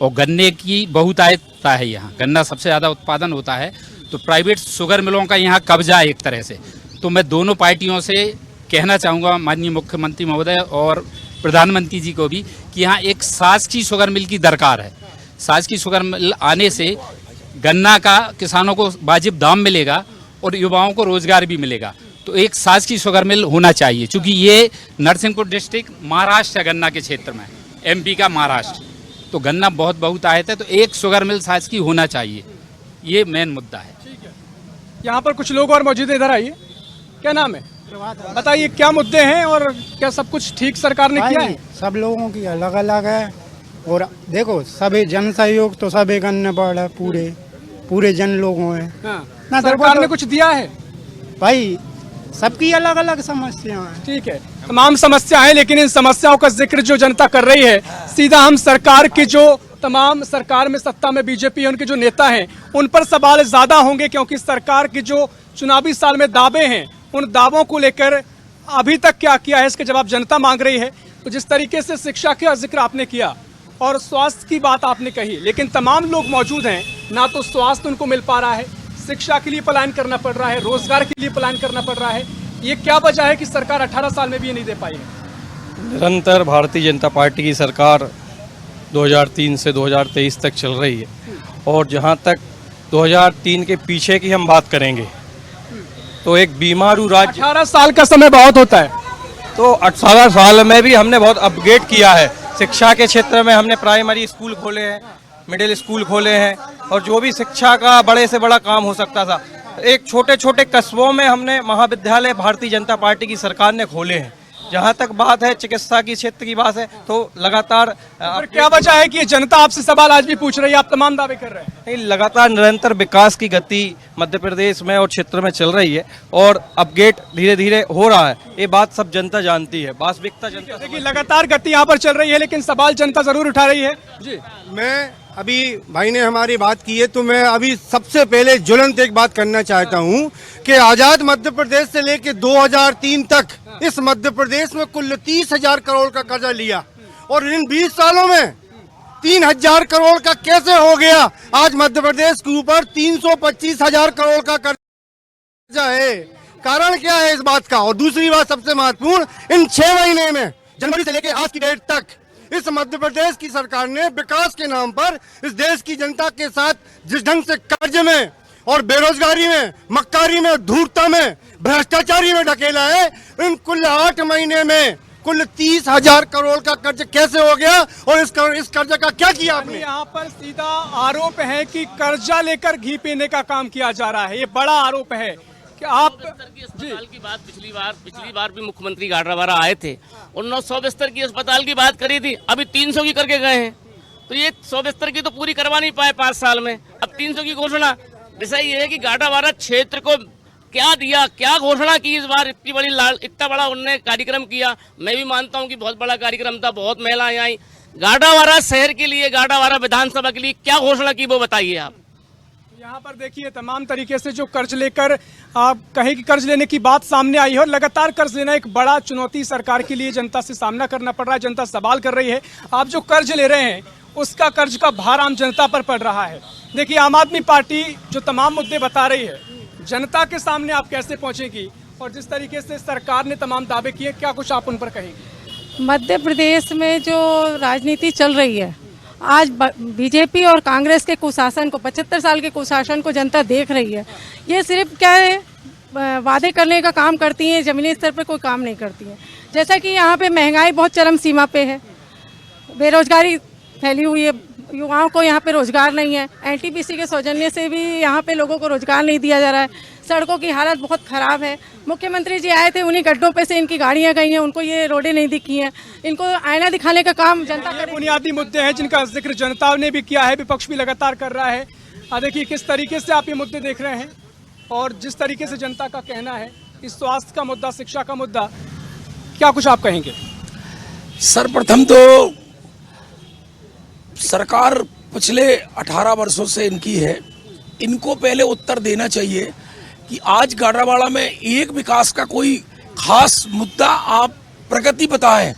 और गन्ने की बहुतायता है। यहाँ गन्ना सबसे ज़्यादा उत्पादन होता है। तो प्राइवेट शुगर मिलों का यहाँ कब्जा है एक तरह से। तो मैं दोनों पार्टियों से कहना चाहूँगा, माननीय मुख्यमंत्री महोदय और प्रधानमंत्री जी को भी, कि यहाँ एक शासकीय शुगर मिल की दरकार है। शासकीय शुगर मिल आने से गन्ना का किसानों को वाजिब दाम मिलेगा और युवाओं को रोजगार भी मिलेगा। तो एक शासकीय शुगर मिल होना चाहिए, क्योंकि ये नरसिंहपुर डिस्ट्रिक्ट महाराष्ट्र है गन्ना के क्षेत्र में, MP का महाराष्ट्र, तो गन्ना बहुत आयत है। तो एक शुगर मिल शासकीय होना चाहिए, ये मेन मुद्दा है। ठीक है, यहाँ पर कुछ लोग और मौजूद है, इधर आइए। क्या नाम है? बताइए क्या मुद्दे हैं और क्या सब कुछ ठीक सरकार ने किया है? सब लोगों की अलग अलग है, और देखो सभी जन सहयोग तो सभी करने पड़ है, पूरे जन लोगों में। सरकार ने कुछ दिया है भाई, सबकी अलग अलग समस्या है। ठीक है, तमाम समस्याएं, लेकिन इन समस्याओं का जिक्र जो जनता कर रही है, सीधा हम सरकार की जो तमाम सरकार में सत्ता में बीजेपी है उनके जो नेता हैं उन पर सवाल ज्यादा होंगे, क्योंकि सरकार की जो चुनावी साल में दावे हैं उन दावों को लेकर अभी तक क्या किया है इसके जवाब जनता मांग रही है। तो जिस तरीके से शिक्षा का जिक्र आपने किया और स्वास्थ्य की बात आपने कही, लेकिन तमाम लोग मौजूद हैं, ना तो स्वास्थ्य उनको मिल पा रहा है, शिक्षा के लिए पलायन करना पड़ रहा है, रोजगार के लिए पलायन करना पड़ रहा है। ये क्या वजह है कि सरकार 18 साल में भी ये नहीं दे पाई है? निरंतर भारतीय जनता पार्टी की सरकार 2003 से 2023 तक चल रही है, और जहां तक 2003 के पीछे की हम बात करेंगे तो एक बीमारू राज्य, 18 साल का समय बहुत होता है, तो 18 साल में भी हमने बहुत अपग्रेड किया है। शिक्षा के क्षेत्र में हमने प्राइमरी स्कूल खोले हैं, मिडिल स्कूल खोले हैं, और जो भी शिक्षा का बड़े से बड़ा काम हो सकता था, एक छोटे छोटे कस्बों में हमने महाविद्यालय भारतीय जनता पार्टी की सरकार ने खोले हैं। जहां तक बात है चिकित्सा की क्षेत्र की बात है, तो लगातार क्या वजह है कि जनता आपसे सवाल आज भी पूछ रही है, आप तमाम दावे कर रहे हैं? नहीं, लगातार निरंतर विकास की गति मध्य प्रदेश में और क्षेत्र में चल रही है, और अपग्रेड धीरे धीरे हो रहा है। ये बात सब जनता जानती है, वास्तविकता जनता। देखिए लगातार गति यहाँ पर चल रही है, लेकिन सवाल जनता जरूर उठा रही है। जी, मैं अभी भाई ने हमारी बात की है, तो मैं अभी सबसे पहले ज्वलंत एक बात करना चाहता हूं कि आजाद मध्य प्रदेश से लेकर 2003 तक इस मध्य प्रदेश में कुल 30,000 करोड़ का कर्जा लिया, और इन 20 सालों में 3,000 करोड़ का कैसे हो गया? आज मध्य प्रदेश के ऊपर 325,000 करोड़ का कर्जा है। कारण क्या है इस बात का? और दूसरी बात सबसे महत्वपूर्ण, इन 6 महीने में जनवरी से लेकर आज की डेट तक इस मध्य प्रदेश की सरकार ने विकास के नाम पर इस देश की जनता के साथ जिस ढंग से कर्ज में और बेरोजगारी में, मक्कारी में, धूर्तता में, भ्रष्टाचारी में ढकेला है, इन कुल 8 महीने में कुल 30,000 करोड़ का कर्ज कैसे हो गया? और इस कर्ज का क्या किया आपने? यहाँ पर सीधा आरोप है कि कर्जा लेकर घी पीने का काम किया जा रहा है। ये बड़ा आरोप है कि आप अस्पताल की बात पिछली बार भी मुख्यमंत्री गाडरवारा आए थे और 900 बिस्तर की अस्पताल की बात करी थी, अभी 300 की करके गए हैं। तो ये 100 बिस्तर की तो पूरी करवा नहीं पाए 5 साल में, अब 300 की घोषणा। विषय ये है कि गाडरवारा क्षेत्र को क्या दिया, क्या घोषणा की इस बार? इतना बड़ा उन्होंने कार्यक्रम किया। मैं भी मानता हूँ कि बहुत बड़ा कार्यक्रम था, बहुत महिलाएं आई। गाडरवारा शहर के लिए, गाडरवारा विधानसभा के लिए क्या घोषणा की वो बताइए आप। यहाँ पर देखिए तमाम तरीके से जो कर्ज लेकर आप कहें कि कर्ज लेने की बात सामने आई है, और लगातार कर्ज लेना एक बड़ा चुनौती सरकार के लिए जनता से सामना करना पड़ रहा है। जनता सवाल कर रही है, आप जो कर्ज ले रहे हैं उसका कर्ज का भार आम जनता पर पड़ रहा है। देखिए आम आदमी पार्टी जो तमाम मुद्दे बता रही है, जनता के सामने आप कैसे पहुंचेगी, और जिस तरीके से सरकार ने तमाम दावे किए, क्या कुछ आप उन पर कहेंगे? मध्य प्रदेश में जो राजनीति चल रही है, आज बीजेपी और कांग्रेस के कुशासन को, 75 साल के कुशासन को जनता देख रही है। ये सिर्फ क्या है, वादे करने का काम करती हैं, जमीनी स्तर पर कोई काम नहीं करती हैं। जैसा कि यहाँ पे महंगाई बहुत चरम सीमा पे है, बेरोजगारी फैली हुई है, युवाओं को यहाँ पे रोजगार नहीं है। एनटीपीसी के सौजन्य से भी यहाँ पे लोगों को रोजगार नहीं दिया जा रहा है। सड़कों की हालत बहुत खराब है। मुख्यमंत्री जी आए थे, उन्हीं गड्ढों पे से इनकी गाड़ियाँ गई हैं, उनको ये रोडें नहीं दिखी हैं। इनको आईना दिखाने का काम जनता करे। बुनियादी मुद्दे हैं जिनका जिक्र जनता ने भी किया है, विपक्ष भी लगातार कर रहा है। देखिए किस तरीके से आप ये मुद्दे देख रहे हैं, और जिस तरीके से जनता का कहना है, इस स्वास्थ्य का मुद्दा, शिक्षा का मुद्दा, क्या कुछ आप कहेंगे? सर्वप्रथम तो सरकार पिछले 18 वर्षों से इनकी है, इनको पहले उत्तर देना चाहिए कि आज गाडरवाड़ा में एक विकास का कोई खास मुद्दा आप प्रगति बताएं।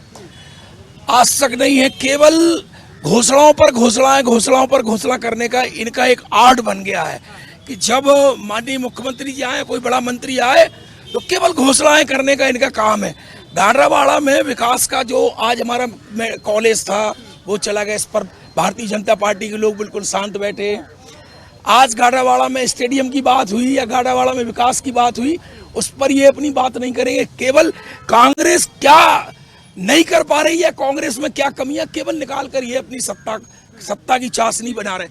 आज तक नहीं है, केवल घोषणाओं पर घोषणा करने का इनका एक आर्ट बन गया है कि जब माननीय मुख्यमंत्री जी आए, कोई बड़ा मंत्री आए, तो केवल घोषणाएं करने का इनका काम है। गाडरवाड़ा में विकास का जो आज हमारा कॉलेज था वो चला गया, इस पर भारतीय जनता पार्टी के लोग बिल्कुल शांत बैठे। आज गाडरवाड़ा में स्टेडियम की बात हुई या गाडरवाड़ा में विकास की बात हुई, उस पर ये अपनी बात नहीं करेंगे। केवल कांग्रेस क्या नहीं कर पा रही है, कांग्रेस में क्या कमियां, केवल निकाल कर ये अपनी सत्ता की चाशनी बना रहे।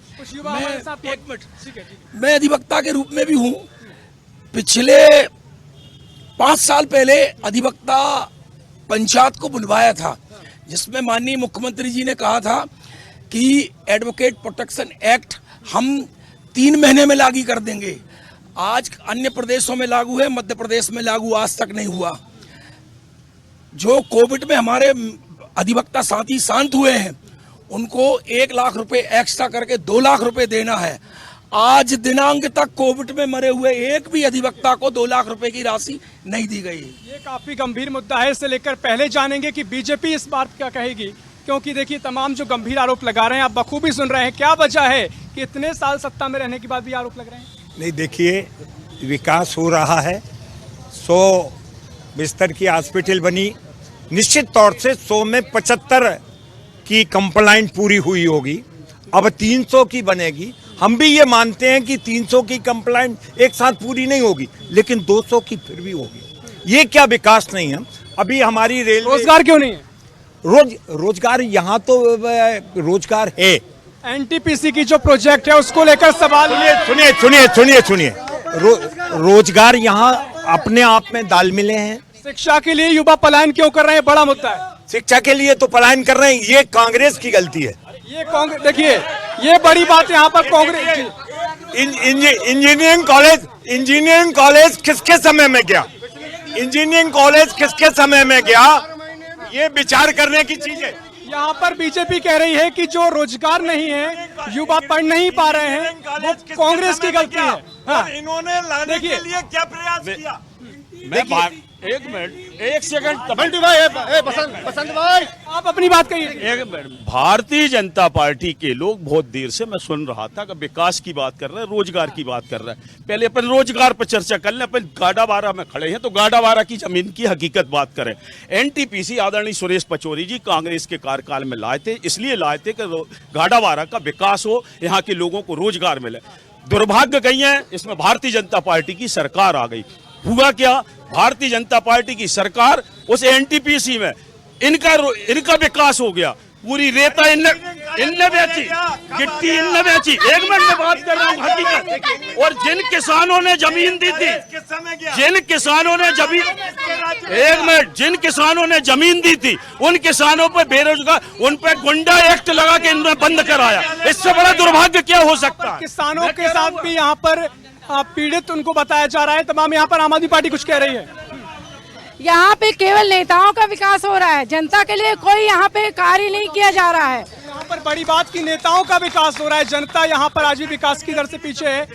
मैं अधिवक्ता के रूप में भी हूँ। पिछले 5 साल पहले अधिवक्ता पंचायत को बुलवाया था, जिसमें माननीय मुख्यमंत्री जी ने कहा था कि एडवोकेट प्रोटेक्शन एक्ट हम 3 महीने में लागू कर देंगे। आज अन्य प्रदेशों में लागू है, मध्य प्रदेश में लागू आज तक नहीं हुआ। जो कोविड में हमारे अधिवक्ता साथी शांत हुए हैं उनको 1 लाख रुपए एक्स्ट्रा करके 2 लाख रुपए देना है। आज दिनांक तक कोविड में मरे हुए एक भी अधिवक्ता को 2 लाख रुपए की राशि नहीं दी गई। ये काफी गंभीर मुद्दा है, इसे लेकर पहले जानेंगे कि बीजेपी इस बात क्या कहेगी, क्योंकि देखिए तमाम जो गंभीर आरोप लगा रहे हैं आप बखूबी सुन रहे हैं। क्या वजह है कि इतने साल सत्ता में रहने के बाद भी आरोप लग रहे हैं? नहीं, देखिए विकास हो रहा है, 100 बिस्तर की हॉस्पिटल बनी, निश्चित तौर से 100 में 75 की कंप्लाइंट पूरी हुई होगी, अब 300 की बनेगी। हम भी ये मानते हैं कि 300 की कंप्लाइंट एक साथ पूरी नहीं होगी, लेकिन 200 की फिर भी होगी। ये क्या विकास नहीं है? अभी हमारी रेलवे, रोजगार क्यों नहीं है? रोजगार यहाँ तो रोजगार है। एनटीपीसी की जो प्रोजेक्ट है उसको लेकर सवाल। सुनिए, रोजगार यहाँ अपने आप में दाल मिले हैं। शिक्षा के लिए युवा पलायन क्यों कर रहे हैं, बड़ा मुद्दा है। शिक्षा के लिए तो पलायन कर रहे हैं, ये कांग्रेस की गलती है। ये कांग्रेस, देखिए ये बड़ी बात यहाँ पर कांग्रेस। इंजीनियरिंग कॉलेज किसके समय में गया? इंजीनियरिंग कॉलेज किसके समय में गया? ये विचार करने की चीज है। यहाँ पर बीजेपी कह रही है कि जो रोजगार नहीं है, युवा पढ़ नहीं पा रहे हैं, वो कांग्रेस की गलती है। हाँ, इन्होंने लाने के लिए क्या प्रयास किया? एक मिनट, एक सेकंड, बसंत भाई आप अपनी बात करिए। एक मिनट। भारतीय जनता पार्टी के लोग बहुत देर से मैं सुन रहा था कि विकास की बात कर रहे हैं, रोजगार की बात कर रहे हैं। पहले अपन रोजगार पर चर्चा कर लें। अपन गाडावारा में खड़े हैं तो गाडावारा की जमीन की हकीकत बात करें। एनटीपीसी आदरणीय सुरेश पचौरी जी कांग्रेस के कार्यकाल में लाए थे, इसलिए लाए थे कि गाडावारा का विकास हो, यहाँ के लोगों को रोजगार मिले। दुर्भाग्य कही है, इसमें भारतीय जनता पार्टी की सरकार आ गई। हुआ क्या? भारतीय जनता पार्टी की सरकार उस एनटीपीसी में इनका विकास हो गया। पूरी रेता इनने बेची, गिट्टी इनने बेची। एक मिनट में बात कर रहा हूँ हकीकत। और जिन किसानों ने जमीन दी थी, जिन किसानों ने जमीन दी थी, उन किसानों पर बेरोजगार, उन पर गुंडा एक्ट लगा के इन्होंने बंद कराया। इससे बड़ा दुर्भाग्य क्या हो सकता है? किसानों के साथ भी यहाँ पर पीड़ित उनको बताया जा रहा है। तमाम यहाँ पर आम आदमी पार्टी कुछ कह रही है। यहाँ पे केवल नेताओं का विकास हो रहा है, जनता के लिए कोई यहाँ पे कार्य नहीं किया जा रहा है। यहाँ पर बड़ी बात की नेताओं का विकास हो रहा है, जनता यहाँ पर आज भी विकास की दर से पीछे है।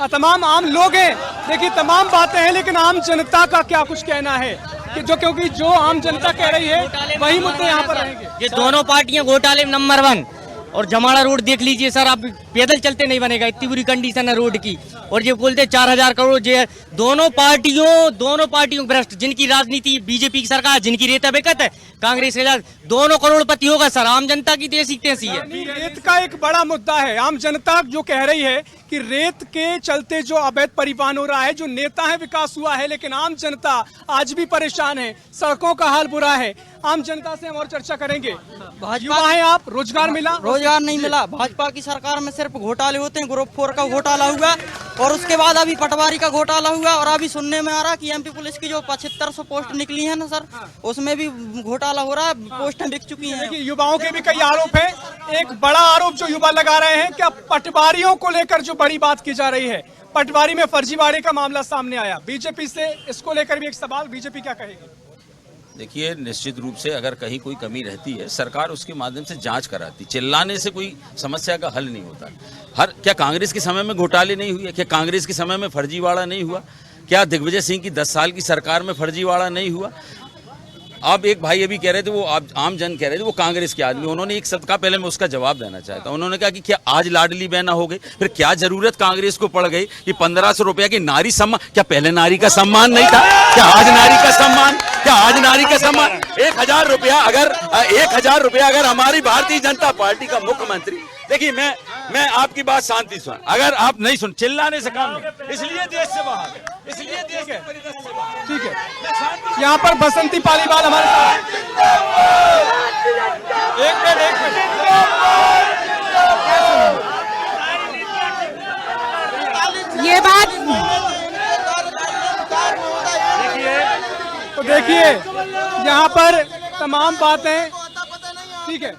तमाम आम लोग हैं, देखिए तमाम बातें हैं, लेकिन आम जनता का क्या कुछ कहना है कि क्योंकि जो आम जनता कह रही है वही मुद्दे यहाँ पर रहेंगे। ये दोनों पार्टियां घोटाले नंबर 1। और जमाड़ा रोड देख लीजिए सर, आप पैदल चलते नहीं बनेगा, इतनी बुरी कंडीशन है रोड की। और ये बोलते 4000 करोड़ जो दोनों पार्टियों भ्रष्ट, जिनकी राजनीति बीजेपी की सरकार, जिनकी रेता बेकत है, कांग्रेस के साथ दोनों करोड़पति होगा सर। आम जनता की देसी तेसी है। रेत का एक बड़ा मुद्दा है। आम जनता जो कह रही है कि रेत के चलते जो अवैध परिवहन हो रहा है, जो नेता है विकास हुआ है, लेकिन आम जनता आज भी परेशान है, सड़कों का हाल बुरा है। आम जनता से हम और चर्चा करेंगे। युवा है आप, रोजगार मिला? रोजगार नहीं मिला। भाजपा की सरकार में सिर्फ घोटाले होते हैं। ग्रुप 4 का घोटाला हुआ और उसके बाद अभी पटवारी का घोटाला हुआ, और अभी सुनने में आ रहा कि एमपी पुलिस की जो 7500 पोस्ट निकली है ना सर, उसमें भी घोटाला हो रहा है, पोस्टें बिक चुकी हैं। देखिए युवाओं के भी कई आरोप हैं। एक बड़ा आरोप जो युवा लगा रहे हैं, क्या पटवारियों को लेकर जो बड़ी बात की जा रही है, पटवारी में फर्जीवाड़े का मामला सामने आया। बीजेपी से इसको लेकर भी एक सवाल, बीजेपी क्या कहेगी? देखिए, निश्चित रूप से अगर कहीं कोई कमी रहती है, सरकार उसके माध्यम से जांच कराती। चिल्लाने से कोई समस्या का हल नहीं होता। क्या कांग्रेस के समय में घोटाले नहीं हुए? क्या कांग्रेस के समय में फर्जीवाड़ा नहीं हुआ? क्या दिग्विजय सिंह की 10 साल की सरकार में फर्जीवाड़ा नहीं हुआ? आप एक भाई अभी कह रहे थे, वो आम जन कह रहे थे वो कांग्रेस के आदमी, उन्होंने एक शब्द का पहले मैं उसका जवाब देना चाहता हूं। उन्होंने कहा कि क्या आज लाडली बहना हो गई? फिर क्या जरूरत कांग्रेस को पड़ गई कि 1500 रुपया की नारी सम्मान? क्या पहले नारी का सम्मान नहीं था? क्या आज नारी का सम्मान? 1000 रुपया अगर हमारी भारतीय जनता पार्टी का मुख्यमंत्री, देखिए मैं आपकी बात शांति सुन, अगर आप नहीं सुन, चिल्लाने से काम नहीं, इसलिए देश से बाहर है, इसलिए देश के परिदृश्य से बाहर। ठीक है, यहाँ पर बसंती पालीवाल हमारे साथ। एक मिनट ये बात तो देखिए, यहाँ पर तमाम बातें ठीक है।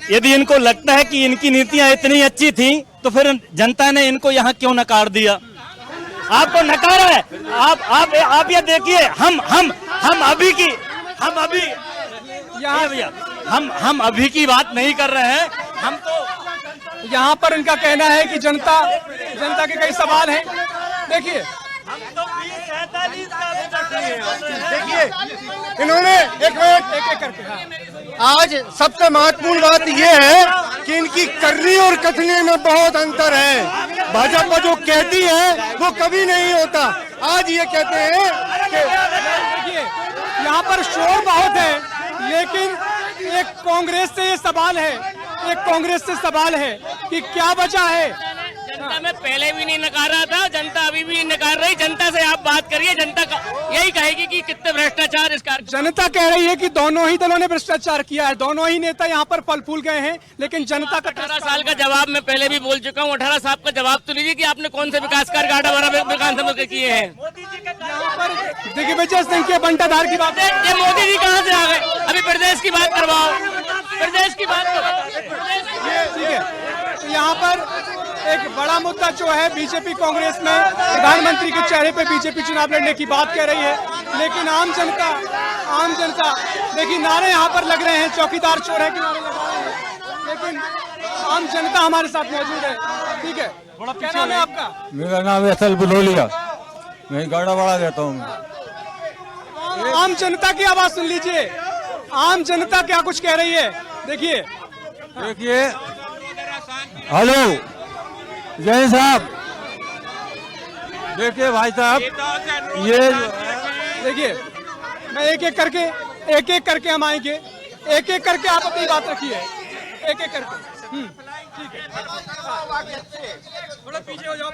यदि इनको लगता है कि इनकी नीतियां इतनी अच्छी थी, तो फिर जनता ने इनको यहाँ क्यों नकार दिया? आपको नकारा है। आप ये देखिए, हम अभी की बात नहीं कर रहे हैं। हम तो यहाँ पर इनका कहना है कि जनता के कई सवाल हैं। देखिए देखिए इन्होंने एक करके आज सबसे महत्वपूर्ण बात ये है कि इनकी करनी और कथनी में बहुत अंतर है। भाजपा जो कहती है वो कभी नहीं होता। आज ये कहते हैं कि देखिए यहाँ पर शोर बहुत है, लेकिन एक कांग्रेस से ये सवाल है कि क्या बचा है। जनता में पहले भी नहीं नकारा था, जनता अभी भी नहीं नकार रही। जनता से आप बात करिए, जनता का यही कहेगी कि कितने भ्रष्टाचार इस कार्यक्रम। जनता कह रही है कि दोनों ही दलों ने भ्रष्टाचार किया है, दोनों ही नेता यहाँ पर फल फूल गए हैं, लेकिन जनता का 18 साल का जवाब मैं पहले भी बोल चुका हूँ। 18 साल का जवाब तो लीजिए कि आपने कौन से विकास कार्य गाड़ावारा विकास के किए हैं। दिग्विजय सिंह के बंटाधार की बात, ये मोदी जी कहाँ से आ गए? अभी प्रदेश की बात करवाओ, प्रदेश की बात करवाओ। ठीक है, तो यहाँ पर एक बड़ा मुद्दा जो है बीजेपी कांग्रेस में प्रधानमंत्री के चेहरे पे बीजेपी चुनाव लड़ने की बात कह रही है, लेकिन आम जनता देखिए नारे यहाँ पर लग रहे हैं, चौकीदार चोर है कि नारे लगा रहे हैं, लेकिन आम जनता हमारे साथ मौजूद है। ठीक है, क्या नाम है आपका? मेरा नाम है असल बुलोलिया, मैं गाड़ावाड़ा रहता हूँ। आम जनता की आवाज सुन लीजिए, आम जनता क्या कुछ कह रही है। देखिए हेलो जय साहब, देखिए भाई साहब, ये देखिए मैं एक एक करके हम आएंगे, एक एक करके आप अपनी बात रखिए, एक एक करके। ठीक है, थोड़ा पीछे हो जाओ।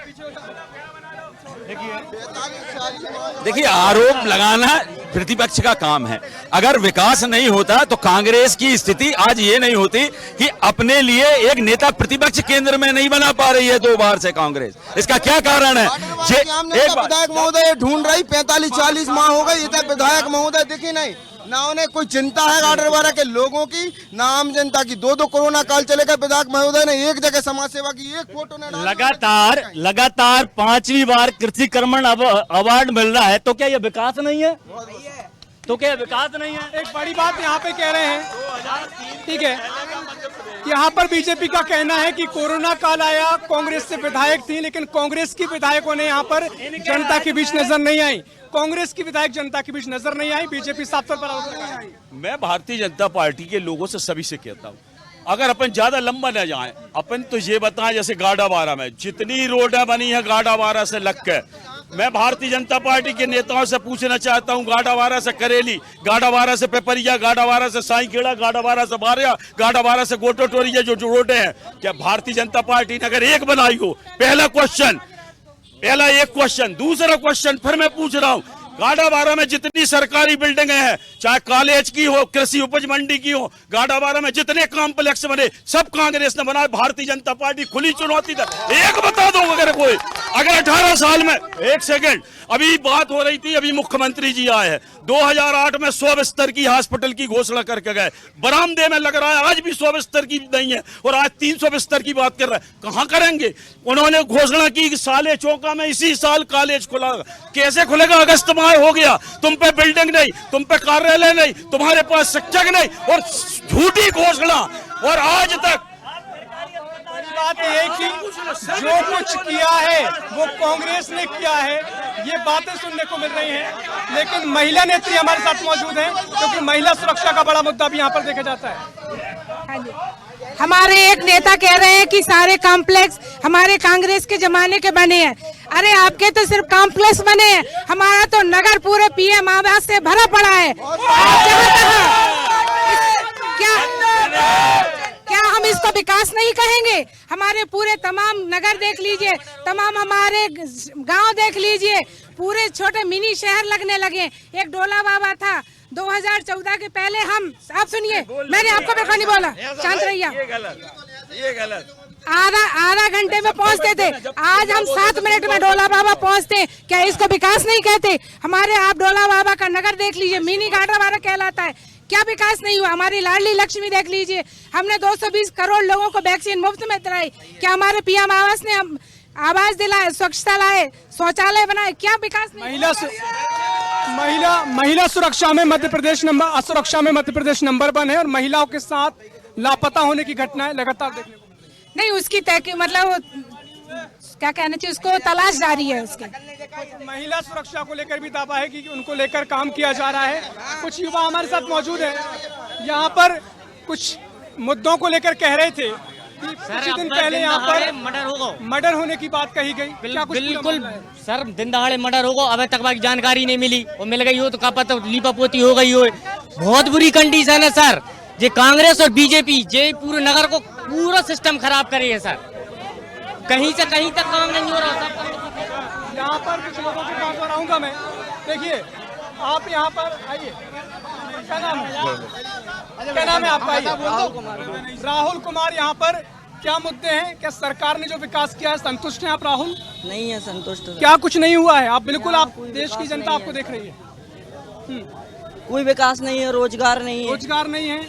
देखिए आरोप लगाना प्रतिपक्ष का काम है। अगर विकास नहीं होता तो कांग्रेस की स्थिति आज ये नहीं होती कि अपने लिए एक नेता प्रतिपक्ष केंद्र में नहीं बना पा रही है 2 बार से कांग्रेस। इसका क्या कारण है? विधायक महोदय ढूंढ रही 45-40 माह हो गई, इधर विधायक महोदय दिखी नहीं। ना उन्हें कोई चिंता है गाडरवारा के लोगों की, ना आम जनता की। 2 कोरोना काल चलेगा, विधायक महोदय ने एक जगह समाज सेवा की एक फोटो ने लगातार 5वीं बार कृषि कर्मण अवार्ड मिल रहा है, तो क्या ये विकास नहीं है? एक बड़ी बात यहाँ पे कह रहे हैं, ठीक है, यहाँ पर बीजेपी का कहना है कि कोरोना काल आया, कांग्रेस से विधायक थी, लेकिन कांग्रेस की विधायकों ने यहाँ पर जनता के बीच नजर नहीं आई। कांग्रेस की विधायक जनता के बीच नजर नहीं आई, बीजेपी साफ तौर पर। मैं भारतीय जनता पार्टी के लोगों से सभी से कहता हूँ, अगर अपन ज्यादा लंबा न जाएं, अपन तो ये बताएं जैसे गाड़ावारा में जितनी रोडें बनी है गाड़ावारा से लग के, मैं भारतीय जनता पार्टी के नेताओं से पूछना चाहता हूं, गाड़ावारा से करेली, गाड़ावारा से पेपरिया, गाड़ावारा से साईखेड़ा, गाड़ावारा से बारिया, गाड़ावारा से गोटो टोरिया जो रोडें हैं, क्या भारतीय जनता पार्टी ने अगर एक बनाई हो? पहला एक क्वेश्चन। दूसरा क्वेश्चन फिर मैं पूछ रहा हूं, गाड़ावारा में जितनी सरकारी बिल्डिंगें हैं, चाहे कॉलेज की हो, कृषि उपज मंडी की हो, गाड़ावारा में जितने कॉम्प्लेक्स बने सब कांग्रेस ने बनाए, भारतीय जनता पार्टी खुली चुनौती था। एक बता दो अगर कोई, अगर 18 साल में, एक सेकंड, अभी बात हो रही थी, अभी मुख्यमंत्री जी आए हैं, 2008 में 100 बिस्तर की हॉस्पिटल की घोषणा करके गए, बरामदे में लग रहा है आज भी 100 बिस्तर की नहीं है, और आज 300 बिस्तर की बात कर रहे हैं। कहां करेंगे? उन्होंने घोषणा की कि साले चौका में इसी साल कॉलेज खुला, कैसे खुलेगा? अगस्त माह हो गया, तुम पे बिल्डिंग नहीं, तुम पे कार्यालय नहीं, तुम्हारे पास शिक्षक नहीं, और झूठी घोषणा। और आज तक बात ये कि जो कुछ किया है वो कांग्रेस ने किया है, ये बातें सुनने को मिल रही हैं, लेकिन महिला नेत्री हमारे साथ मौजूद हैं, क्योंकि महिला सुरक्षा का बड़ा मुद्दा भी यहाँ पर देखा जाता है। हमारे एक नेता कह रहे हैं कि सारे कॉम्प्लेक्स हमारे कांग्रेस के जमाने के बने हैं। अरे आपके तो सिर्फ कॉम्प्लेक्स बने हैं, हमारा तो नगर पूरे पीएम आवास से भरा पड़ा है। क्या हम इसको विकास नहीं कहेंगे? हमारे पूरे तमाम नगर देख लीजिए, तमाम हमारे गांव देख लीजिए, पूरे छोटे मिनी शहर लगने लगे। एक डोला बाबा था 2014 के पहले, हम आप सुनिए, मैंने आपको बेखा नहीं बोला, शांत रहिए। ये गलत। आधा घंटे में पहुंचते थे, आज हम 7 मिनट में डोला बाबा पहुंचते। क्या इसको विकास नहीं कहते? हमारे आप डोला बाबा का नगर देख लीजिए, मिनी गाड़ावारा कहलाता है। क्या विकास नहीं हुआ? हमारी लाडली लक्ष्मी देख लीजिए, हमने 220 करोड़ लोगों को वैक्सीन मुफ्त में दिलाई। क्या हमारे पीएम आवास ने आवास दिलाए, स्वच्छता लाए, शौचालय बनाए? क्या विकास नहीं? महिला सुरक्षा में मध्य प्रदेश असुरक्षा में मध्य प्रदेश नंबर 1 है और महिलाओं के साथ लापता होने की घटनाएं लगातार देखने को नहीं, उसकी मतलब क्या कहना चाहिए, उसको तलाश जारी है उसकी। महिला सुरक्षा को लेकर भी दावा है कि उनको लेकर काम किया जा रहा है। कुछ युवा हमारे साथ मौजूद है, यहाँ कुछ मुद्दों को लेकर कह रहे थे कि कुछ दिन पहले यहाँ पर मर्डर होने की बात कही गई। बिल्कुल सर, दिन दहाड़े मर्डर होगा, अभी तक बाकी जानकारी नहीं मिली और मिल गई हो तो क्या पता लीपापोती हो गई हो। बहुत बुरी कंडीशन है सर, ये कांग्रेस और बीजेपी ये पूरे नगर को पूरा सिस्टम खराब करे है सर, कहीं से कहीं तक काम नहीं हो रहा। यहाँ पर कुछ लोगों के पास और आऊंगा मैं। देखिए आप यहाँ पर आइए, क्या नाम है आपका? राहुल कुमार। यहाँ पर क्या मुद्दे हैं? क्या सरकार ने जो विकास किया है संतुष्ट हैं आप राहुल? नहीं है संतुष्ट। क्या कुछ नहीं हुआ है? आप बिल्कुल, आप देश की जनता आपको देख रही है। कोई विकास नहीं है, रोजगार नहीं है। रोजगार नहीं है,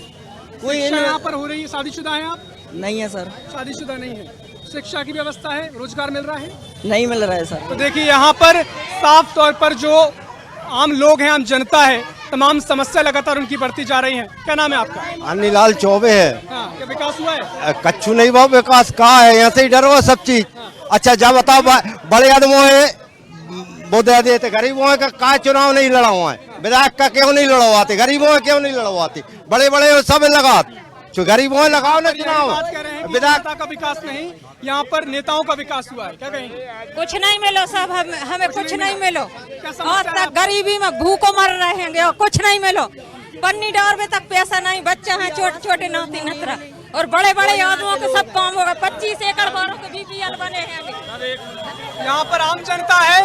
कोई यहाँ पर हो रही है। शादीशुदा है आप? नहीं है सर, शादीशुदा नहीं है। शिक्षा की व्यवस्था है, रोजगार मिल रहा है? नहीं मिल रहा है सर। तो देखिए यहाँ पर साफ तौर पर जो आम लोग हैं, आम जनता है, तमाम समस्या लगातार उनकी बढ़ती जा रही हैं। क्या नाम है आपका? अन्नीलाल चौबे है। क्या विकास हुआ है? कच्चू नहीं भाव विकास कहाँ है, यहाँ से ही डरो सब चीज। अच्छा जब बताओ बड़े आदमों है वो दे देते, गरीबों का चुनाव नहीं लड़ा हुआ है, विधायक का क्यों नहीं लड़वाते, गरीबों का क्यों नहीं लड़वाते, बड़े बड़े सब लगाते, जो गरीबों है लगाओ ना चुनाव। विधायक का विकास नहीं, यहाँ पर नेताओं का विकास हुआ है। क्या कहेंगे? कुछ नहीं मिलो सब, हमें कुछ नहीं मिलो। और तक गरीबी में भूखों मर रहेंगे और कुछ नहीं मिलो। पन्नी डोर में तक पैसा नहीं, बच्चे हैं छोटे छोटे नाती नतरा और बड़े बड़े आदमियों के सब काम होगा। 25 एकड़ बारों के बीपीएल बने हैं। यहाँ पर आम जनता है,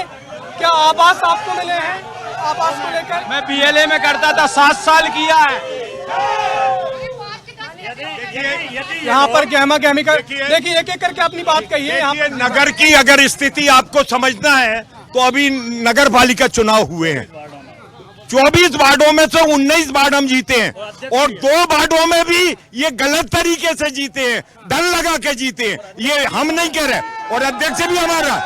क्या आवास आपको मिले हैं? आवास को लेकर मैं बीएलए में करता था, 7 साल किया है। यहाँ पर गहमा गहमी कर देखिए, एक एक करके अपनी बात कहिए। देखिए नगर की अगर स्थिति आपको समझना है तो अभी नगर पालिका चुनाव हुए हैं, 24 वार्डों में से 19 वार्ड हम जीते हैं और 2 वार्डों में भी ये गलत तरीके से जीते हैं, डर लगा के जीते हैं। ये हम नहीं कह रहे और अध्यक्ष भी हमारा है।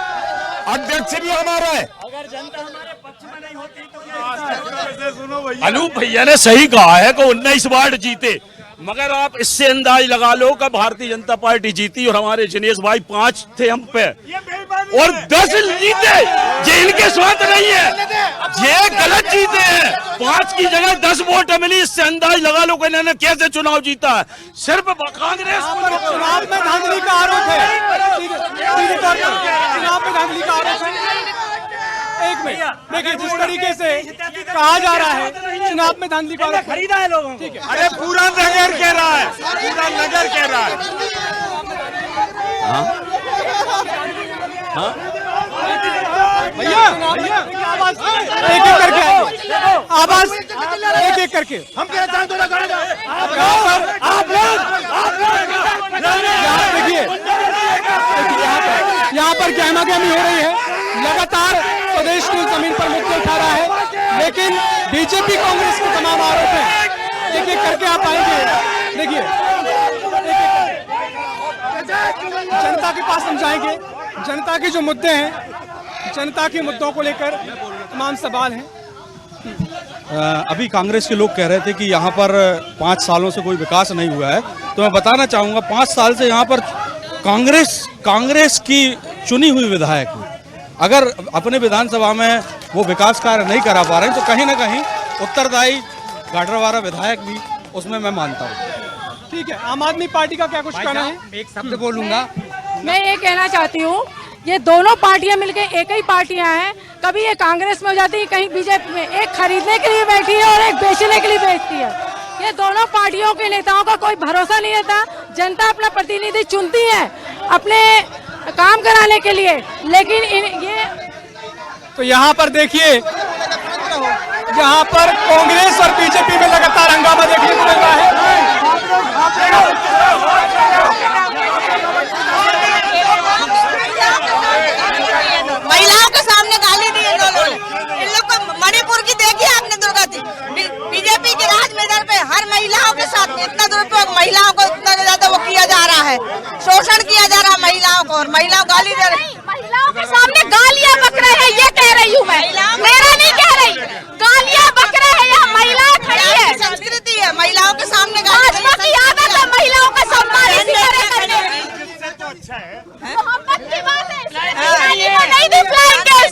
अगर जनता हमारे पक्ष में नहीं होती तो अनूप भैया ने सही कहा है कि 19 वार्ड जीते, मगर आप इससे अंदाज लगा लो कि भारतीय जनता पार्टी जीती और हमारे जिनेश भाई 5 थे हम पे और 10 जीते। ये इनके स्वार्थ नहीं है, ये गलत जीते हैं। 5 की जगह 10 वोट मिली, इससे अंदाज लगा लो कि इन्होंने कैसे चुनाव जीता है। सिर्फ कांग्रेस चुनाव में धांधली का आरोप है, चुनाव में धांधली का आरोप है। एक मिनट देखिए, जिस तरीके से कहा जा रहा है चुनाव में धांधली का आरोप खरीदा है लोगों को। ठीक है, अरे पूरा नगर कह रहा है, पूरा नगर कह रहा है। भैया एक एक करके आवाज, एक एक करके हम क्या जानते देखिए यहाँ पर गहमा गहमी हो रही है। लगातार प्रदेश की जमीन पर मुद्दे उठा रहा है, लेकिन बीजेपी कांग्रेस के तमाम आरोप हैं। एक एक करके आप आएंगे, देखिए जनता के पास हम जाएंगे। जनता के जो मुद्दे हैं, जनता के मुद्दों को लेकर तमाम सवाल हैं। अभी कांग्रेस के लोग कह रहे थे कि यहाँ पर 5 सालों से कोई विकास नहीं हुआ है, तो मैं बताना चाहूँगा 5 साल से यहाँ पर कांग्रेस की चुनी हुई विधायक अगर अपने विधानसभा में वो विकास कार्य नहीं करा पा रहे हैं तो कहीं ना कहीं उत्तरदायी गाडरवारा विधायक भी उसमें मैं मानता हूँ। ठीक है, आम आदमी पार्टी का क्या कुछ कहना है? एक शब्द बोलूंगा, मैं ये कहना चाहती हूँ, ये दोनों पार्टियां मिलकर एक ही पार्टियां हैं। कभी ये कांग्रेस में हो जाती है, कहीं बीजेपी में। एक खरीदने के लिए बैठी है और एक बेचने के लिए बेचती है। ये दोनों पार्टियों के नेताओं का कोई भरोसा नहीं रहता। जनता अपना प्रतिनिधि चुनती है अपने काम कराने के लिए, लेकिन ये तो यहाँ पर देखिए, यहाँ पर कांग्रेस और बीजेपी में लगातार हंगामा देखने को मिल रहा है। महिलाओं के सामने गाली दी इन लोगों ने। इन लोग को मणिपुर की देखी आपने दुर्गति, बीजेपी के राज में इधर पे हर महिलाओं के साथ इतना दुरुपयोग, महिलाओं को इतना ज्यादा वो किया जा रहा है, शोषण किया जा रहा है महिलाओं को, और महिलाओं गाली दे रही। महिलाओं के सामने गालियां बक रहे हैं, ये कह रही हूँ मैं, मेरा नहीं कह रही। महिलाओं के सामने भाजपा की आदत है महिलाओं का सम्मान इसी तरह करने की। मोहब्बत की बात है, नहीं दी फ्लाइंग केस,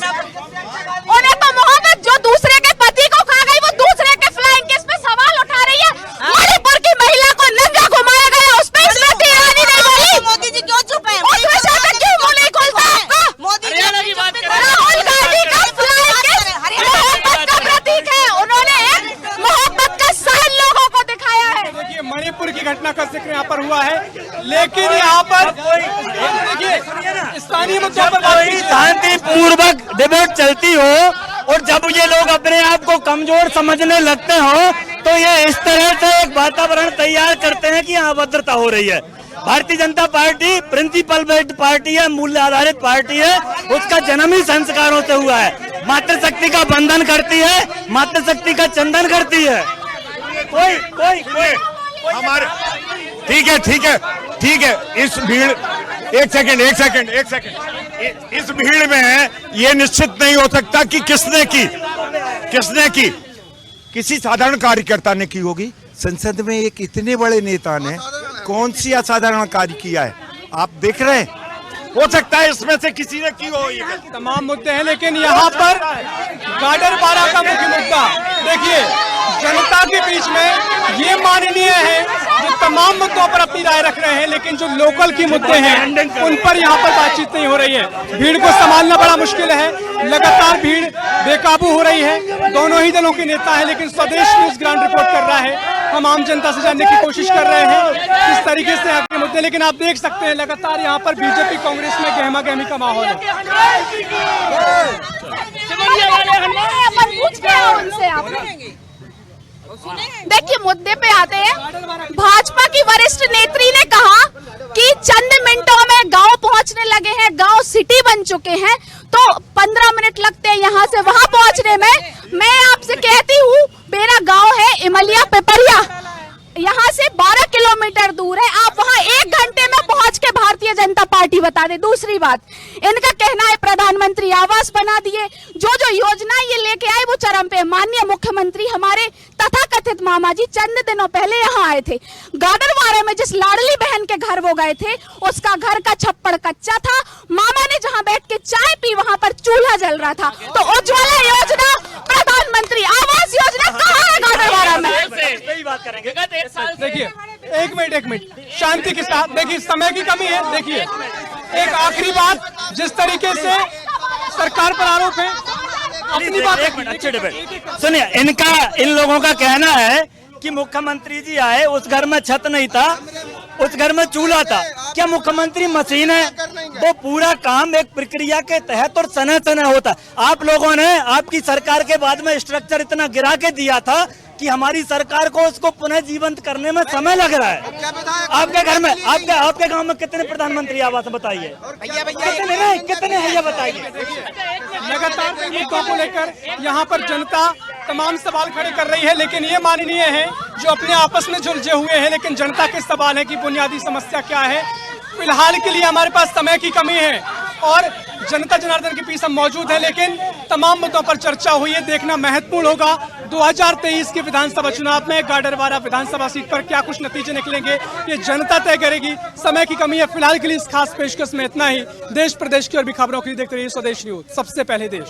उन्हें तो मोहब्बत जो दूसरे के पति को खा गई वो दूसरे के फ्लाइंग केस पे सवाल उठा रही है। मणिपुर की महिला को नंगा घुमाया गया, उस पर स्मृति ईरानी नहीं बोली। मोदी जी क्यों चुप है? उस विषय पे क्यों मुंह नहीं खोलता आपका? मोदी जी राहुल गांधी का फ्लाइंग केस मोहब्बत का प्रतीक है, उन्होंने मोहब्बत का साइन लोगों को दिखाया है। देखिए मणिपुर की घटना का जिक्र यहाँ पर हुआ है, लेकिन यहाँ पर देखिए स्थानीय मुद्दों पर शांतिपूर्वक डिबेट चलती हो और जब ये लोग अपने आप को कमजोर समझने लगते हो तो ये इस तरह से एक वातावरण तैयार करते हैं कि यहाँ अभद्रता हो रही है। Bharatiya Janata party principle based party है, मूल्य आधारित पार्टी है, उसका जन्म ही संस्कारों से हुआ है। मातृशक्ति का बंधन करती है, मातृशक्ति का चंदन करती है। कोई हमारे ठीक है इस भीड़ एक सेकंड इस भीड़ में ये निश्चित नहीं हो सकता कि किसने की किसी साधारण कार्यकर्ता ने की होगी। संसद में एक इतने बड़े नेता ने कौन सी असाधारण कार्य किया है आप देख रहे हैं? हो सकता है इसमें से किसी ने की हो। ये तमाम मुद्दे हैं, लेकिन यहाँ पर गाडरवारा का मुख्य मुद्दा देखिए, जनता के बीच में ये माननीय है जो तमाम मुद्दों पर अपनी राय रख रहे हैं, लेकिन जो लोकल की मुद्दे हैं उन पर यहाँ पर बातचीत नहीं हो रही है। भीड़ को संभालना बड़ा मुश्किल है, लगातार भीड़ बेकाबू हो रही है। दोनों ही दलों के नेता हैं, लेकिन स्वदेश न्यूज ग्राउंड रिपोर्ट कर रहा है। हम आम जनता से जानने की कोशिश कर रहे हैं किस तरीके से आपके मुद्दे, लेकिन आप देख सकते हैं लगातार यहाँ पर बीजेपी कांग्रेस में गहमा गहमी का माहौल है। देखिए मुद्दे पे आते हैं। भाजपा की वरिष्ठ नेत्री ने कहा कि चंद मिनटों में गांव पहुंचने लगे हैं, गांव सिटी बन चुके हैं, तो 15 मिनट लगते हैं यहाँ से वहां पहुंचने में। मैं आपसे कहती हूँ मेरा गांव है इमलिया पिपरिया, यहाँ से 12 किलोमीटर दूर है, आप वहाँ 1 घंटे में पहुँच के भारतीय जनता पार्टी बता दे। दूसरी बात, इनका कहना है प्रधानमंत्री आवास बना दिए, जो योजना ये लेके आए वो चरम पे। माननीय मुख्यमंत्री हमारे तथाकथित मामा जी चंद दिनों पहले यहाँ आए थे। गाडरवारा में जिस लाडली बहन के घर वो गए थे, उसका घर का छप्पड़ कच्चा था, मामा ने जहाँ बैठ के चाय पी वहाँ पर चूल्हा जल रहा था। तो उज्ज्वला योजना, प्रधानमंत्री आवास योजना कहाँ है गाडरवारा में? सही बात करेंगे। देखिए एक मिनट शांति के साथ, देखिए समय की कमी है। देखिए एक आखिरी बात, जिस तरीके से सरकार पर आरोप है, अपनी बात अच्छे डिबेट सुनिए। इन लोगों का कहना है कि मुख्यमंत्री जी आए, उस घर में छत नहीं था, उस घर में चूल्हा था। क्या मुख्यमंत्री मशीन है? वो पूरा काम एक प्रक्रिया के तहत और समय होता। आप लोगों ने आपकी सरकार के बाद में स्ट्रक्चर इतना गिरा के दिया था कि हमारी सरकार को उसको पुनः जीवंत करने में समय लग रहा है। आपके घर में, आपके गांव में कितने प्रधानमंत्री आवास बताइए? कितने हैं ये बताइए। लगातार मुद्दों को लेकर यहाँ पर जनता तमाम सवाल खड़े कर रही है, लेकिन ये माननीय है जो अपने आपस में झुलझे हुए हैं, लेकिन जनता के सवाल है कि बुनियादी समस्या क्या है। फिलहाल के लिए हमारे पास समय की कमी है और जनता जनार्दन के बीच हम मौजूद हैं, लेकिन तमाम मुद्दों पर चर्चा हुई है। देखना महत्वपूर्ण होगा 2023 के विधानसभा चुनाव में गाडरवारा विधानसभा सीट पर क्या कुछ नतीजे निकलेंगे, ये जनता तय करेगी। समय की कमी है। फिलहाल के लिए इस खास पेशकश में इतना ही। देश प्रदेश की और भी खबरों के लिए देखते रहिए स्वदेश न्यूज, सबसे पहले देश।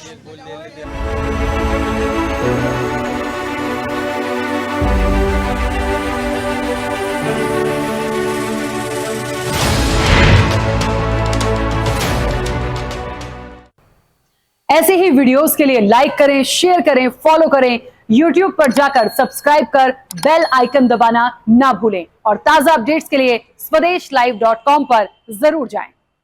ऐसे ही वीडियोस के लिए लाइक करें, शेयर करें, फॉलो करें। YouTube पर जाकर सब्सक्राइब कर बेल आइकन दबाना ना भूलें और ताजा अपडेट्स के लिए swedeshlive.com पर जरूर जाएं।